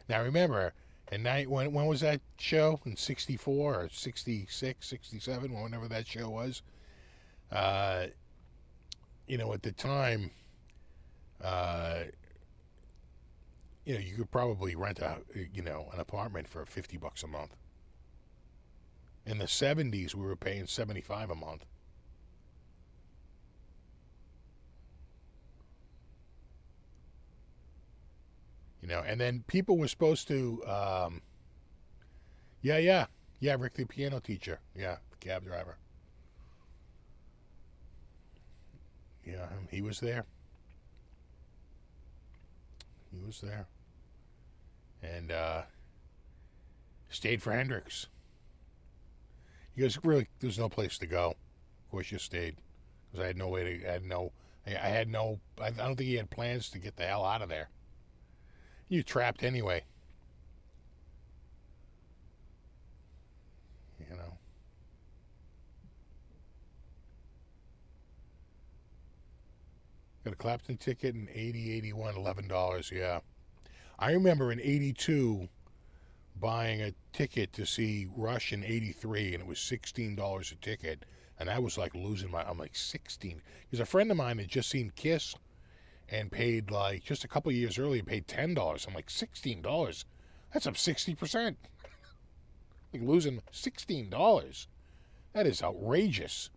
Now remember, when was that show? In 64 or 66, 67, whenever that show was? You know, at the time, you know, you could probably rent an apartment for $50 a month. In the 70s, we were paying $75 a month. You know, and then people were supposed to, Rick the piano teacher, the cab driver. Yeah, he was there. And stayed for Hendrix. He goes, really, there's no place to go. Of course you stayed. Because I had no way to, I don't think he had plans to get the hell out of there. You trapped anyway. You know. Got a Clapton ticket in 80, 81, $11, yeah. I remember in 82, buying a ticket to see Rush in '83, and it was $16 a ticket, and I was like losing my. I'm like 16 because a friend of mine had just seen Kiss and paid like just a couple of years earlier paid $10. I'm like $16. That's up 60%. Like losing $16. That is outrageous.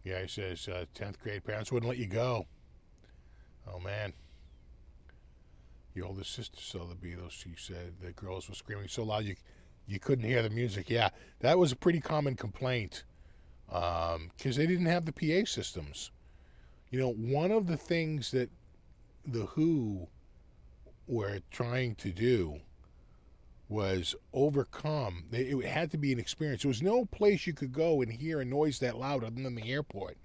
Yeah, he says 10th grade parents wouldn't let you go. Oh, man. Your older sister saw the Beatles. She said the girls were screaming so loud you couldn't hear the music. Yeah, that was a pretty common complaint because they didn't have the PA systems. You know, one of the things that the Who were trying to do was overcome. It had to be an experience. There was no place you could go and hear a noise that loud other than the airport.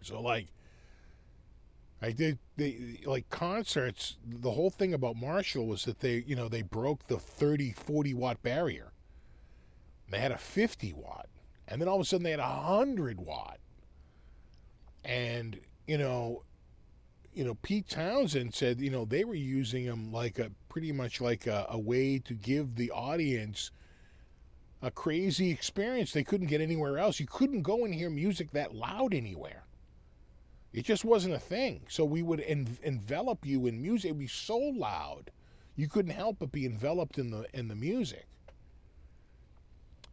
So, like, like concerts, the whole thing about Marshall was that they broke the 30, 40 watt barrier. They had a 50 watt. And then all of a sudden they had a 100 watt. And, Pete Townsend said, they were using them like pretty much like a way to give the audience a crazy experience they couldn't get anywhere else. You couldn't go and hear music that loud anywhere. It just wasn't a thing. So we would envelop you in music. It would be so loud, you couldn't help but be enveloped in the music.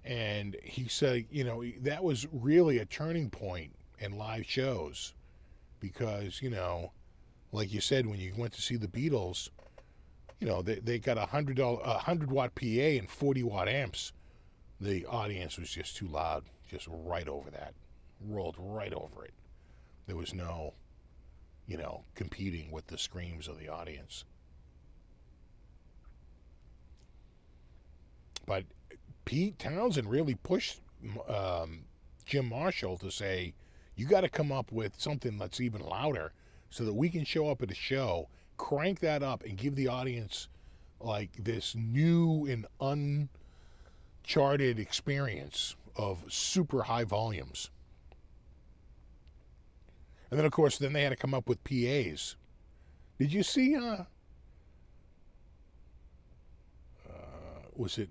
And he said, that was really a turning point in live shows because, like you said, when you went to see the Beatles, they got a $100 watt PA and 40 watt amps. The audience was just too loud, just right over that, rolled right over it. There was no, competing with the screams of the audience. But Pete Townsend really pushed Jim Marshall to say, you got to come up with something that's even louder so that we can show up at a show, crank that up, and give the audience like this new and uncharted experience of super high volumes. And then, of course, they had to come up with PAs. Did you see, was it,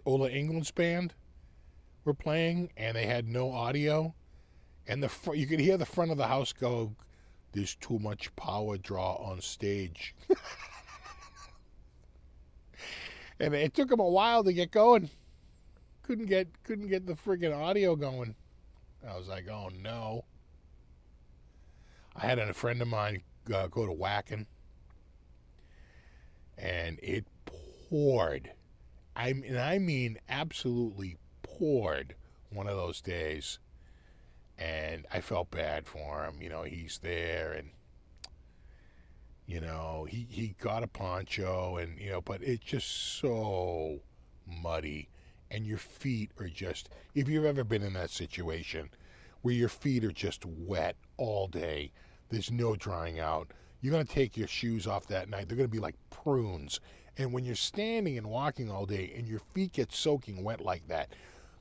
Ola Englund's band were playing, and they had no audio, and you could hear the front of the house go, "There's too much power draw on stage." And it took them a while to get going. Couldn't get the friggin' audio going. I was like, oh no. I had a friend of mine go to Wacken, and it poured. I mean absolutely poured one of those days. And I felt bad for him. He's there, and he got a poncho, and but it's just so muddy. And your feet are just, if you've ever been in that situation where your feet are just wet all day, there's no drying out. You're going to take your shoes off that night. They're going to be like prunes. And when you're standing and walking all day and your feet get soaking wet like that,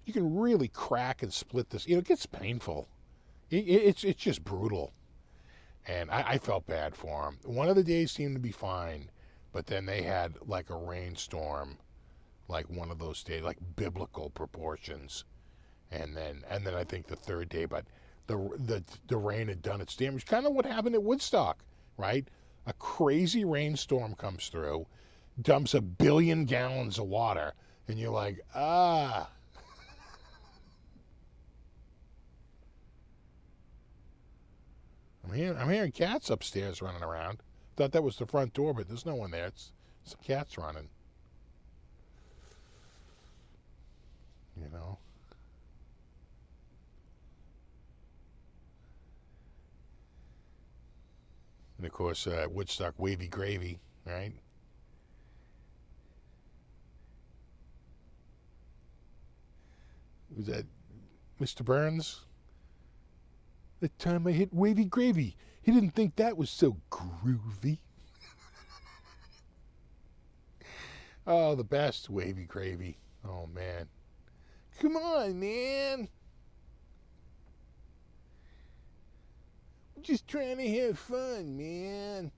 you can really crack and split this. It gets painful. It's just brutal. And I felt bad for them. One of the days seemed to be fine, but then they had like a rainstorm, like one of those days, like biblical proportions, and then I think the third day, but the rain had done its damage. Kind of what happened at Woodstock, right? A crazy rainstorm comes through, dumps 1 billion gallons of water, and you're like, ah. I'm hearing cats upstairs running around. Thought that was the front door, but there's no one there. It's some cats running. And of course, Woodstock, wavy gravy, right? Was that Mr. Burns? The time I hit wavy gravy, he didn't think that was so groovy. Oh, the best, wavy gravy. Oh, man. Come on, man. Just trying to have fun, man.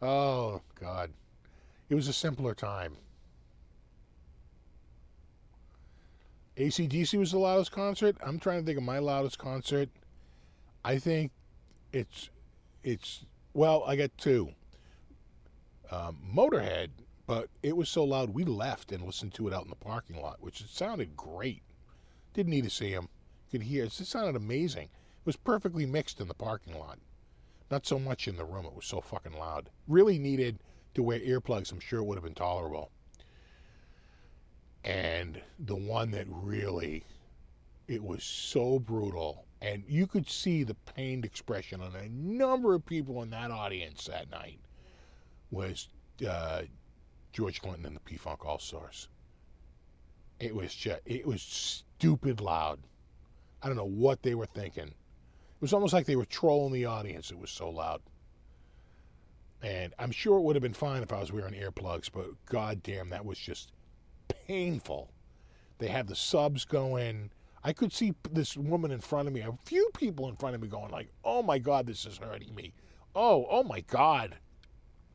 Oh, God. It was a simpler time. AC/DC was the loudest concert. I'm trying to think of my loudest concert. I think it's well, I got two. Motorhead, but it was so loud we left and listened to it out in the parking lot, which it sounded great. Didn't need to see him. Could hear it. It sounded amazing. It was perfectly mixed in the parking lot. Not so much in the room. It was so fucking loud. Really needed to wear earplugs. I'm sure it would have been tolerable. And the one that really, it was so brutal. And you could see the pained expression on a number of people in that audience that night was George Clinton and the P-Funk All-Stars. It was stupid loud. I don't know what they were thinking. It was almost like they were trolling the audience. It was so loud. And I'm sure it would have been fine if I was wearing earplugs, but goddamn, that was just painful. They had the subs going. I could see this woman in front of me, a few people in front of me going like, oh my God, this is hurting me. Oh my God.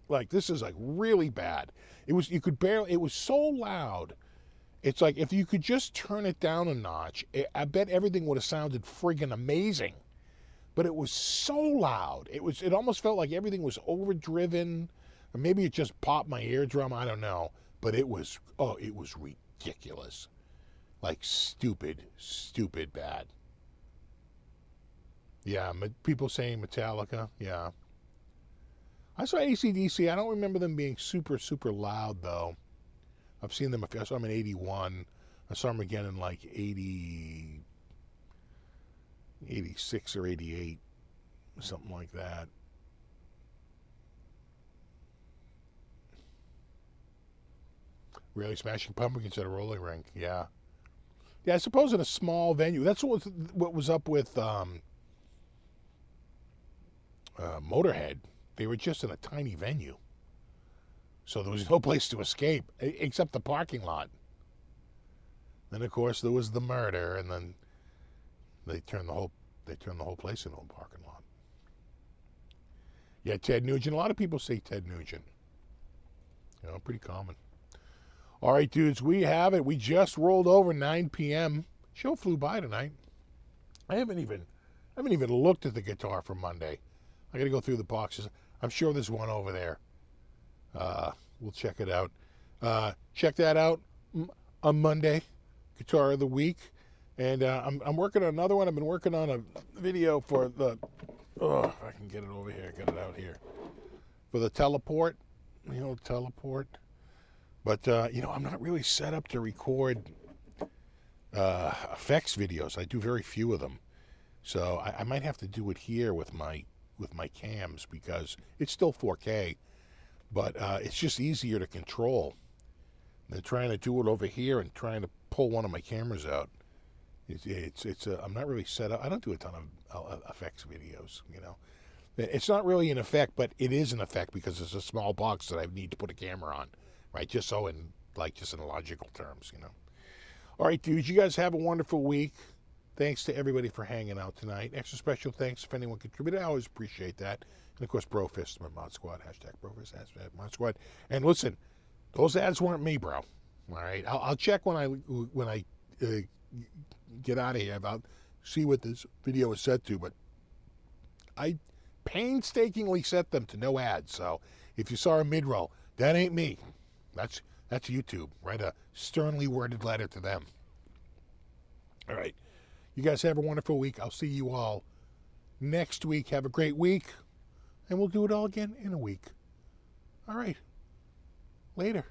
Like, this is like really bad. It was so loud. It's like if you could just turn it down a notch, I bet everything would have sounded friggin' amazing. But it was so loud. It almost felt like everything was overdriven. Or maybe it just popped my eardrum, I don't know. But it was ridiculous. Like stupid bad. Yeah, people saying Metallica, yeah. I saw AC/DC. I don't remember them being super loud, though. I've seen them. I saw them in 81. I saw them again in like 80, 86 or 88, something like that. Really Smashing Pumpkins at a rolling rink, yeah. Yeah, I suppose in a small venue. That's what was up with Motorhead. They were just in a tiny venue. So there was no place to escape except the parking lot. Then of course there was the murder, and then they turned the whole place into a parking lot. Yeah, Ted Nugent. A lot of people say Ted Nugent. You know, pretty common. All right, dudes, we have it. We just rolled over 9 p.m. Show flew by tonight. I haven't even looked at the guitar for Monday. I got to go through the boxes. I'm sure there's one over there. We'll check it out. Check that out on Monday, Guitar of the Week. And I'm working on another one. I've been working on a video for the, if I can get it over here, get it out here. For the teleport, teleport. But, I'm not really set up to record effects videos. I do very few of them. So I might have to do it here with my cams because it's still 4K. But it's just easier to control than trying to do it over here and trying to pull one of my cameras out. I'm not really set up. I don't do a ton of effects videos, It's not really an effect, but it is an effect because it's a small box that I need to put a camera on, right? Just in logical terms, All right, dudes, you guys have a wonderful week. Thanks to everybody for hanging out tonight. Extra special thanks if anyone contributed. I always appreciate that. And of course, Brofist, my mod squad, #Brofist, #mod squad. And listen, those ads weren't me, bro. All right, I'll check when I get out of here. I'll see what this video is set to, but I painstakingly set them to no ads. So if you saw a mid-roll, that ain't me. That's YouTube. Write a sternly worded letter to them. All right. You guys have a wonderful week. I'll see you all next week. Have a great week. And we'll do it all again in a week. All right. Later.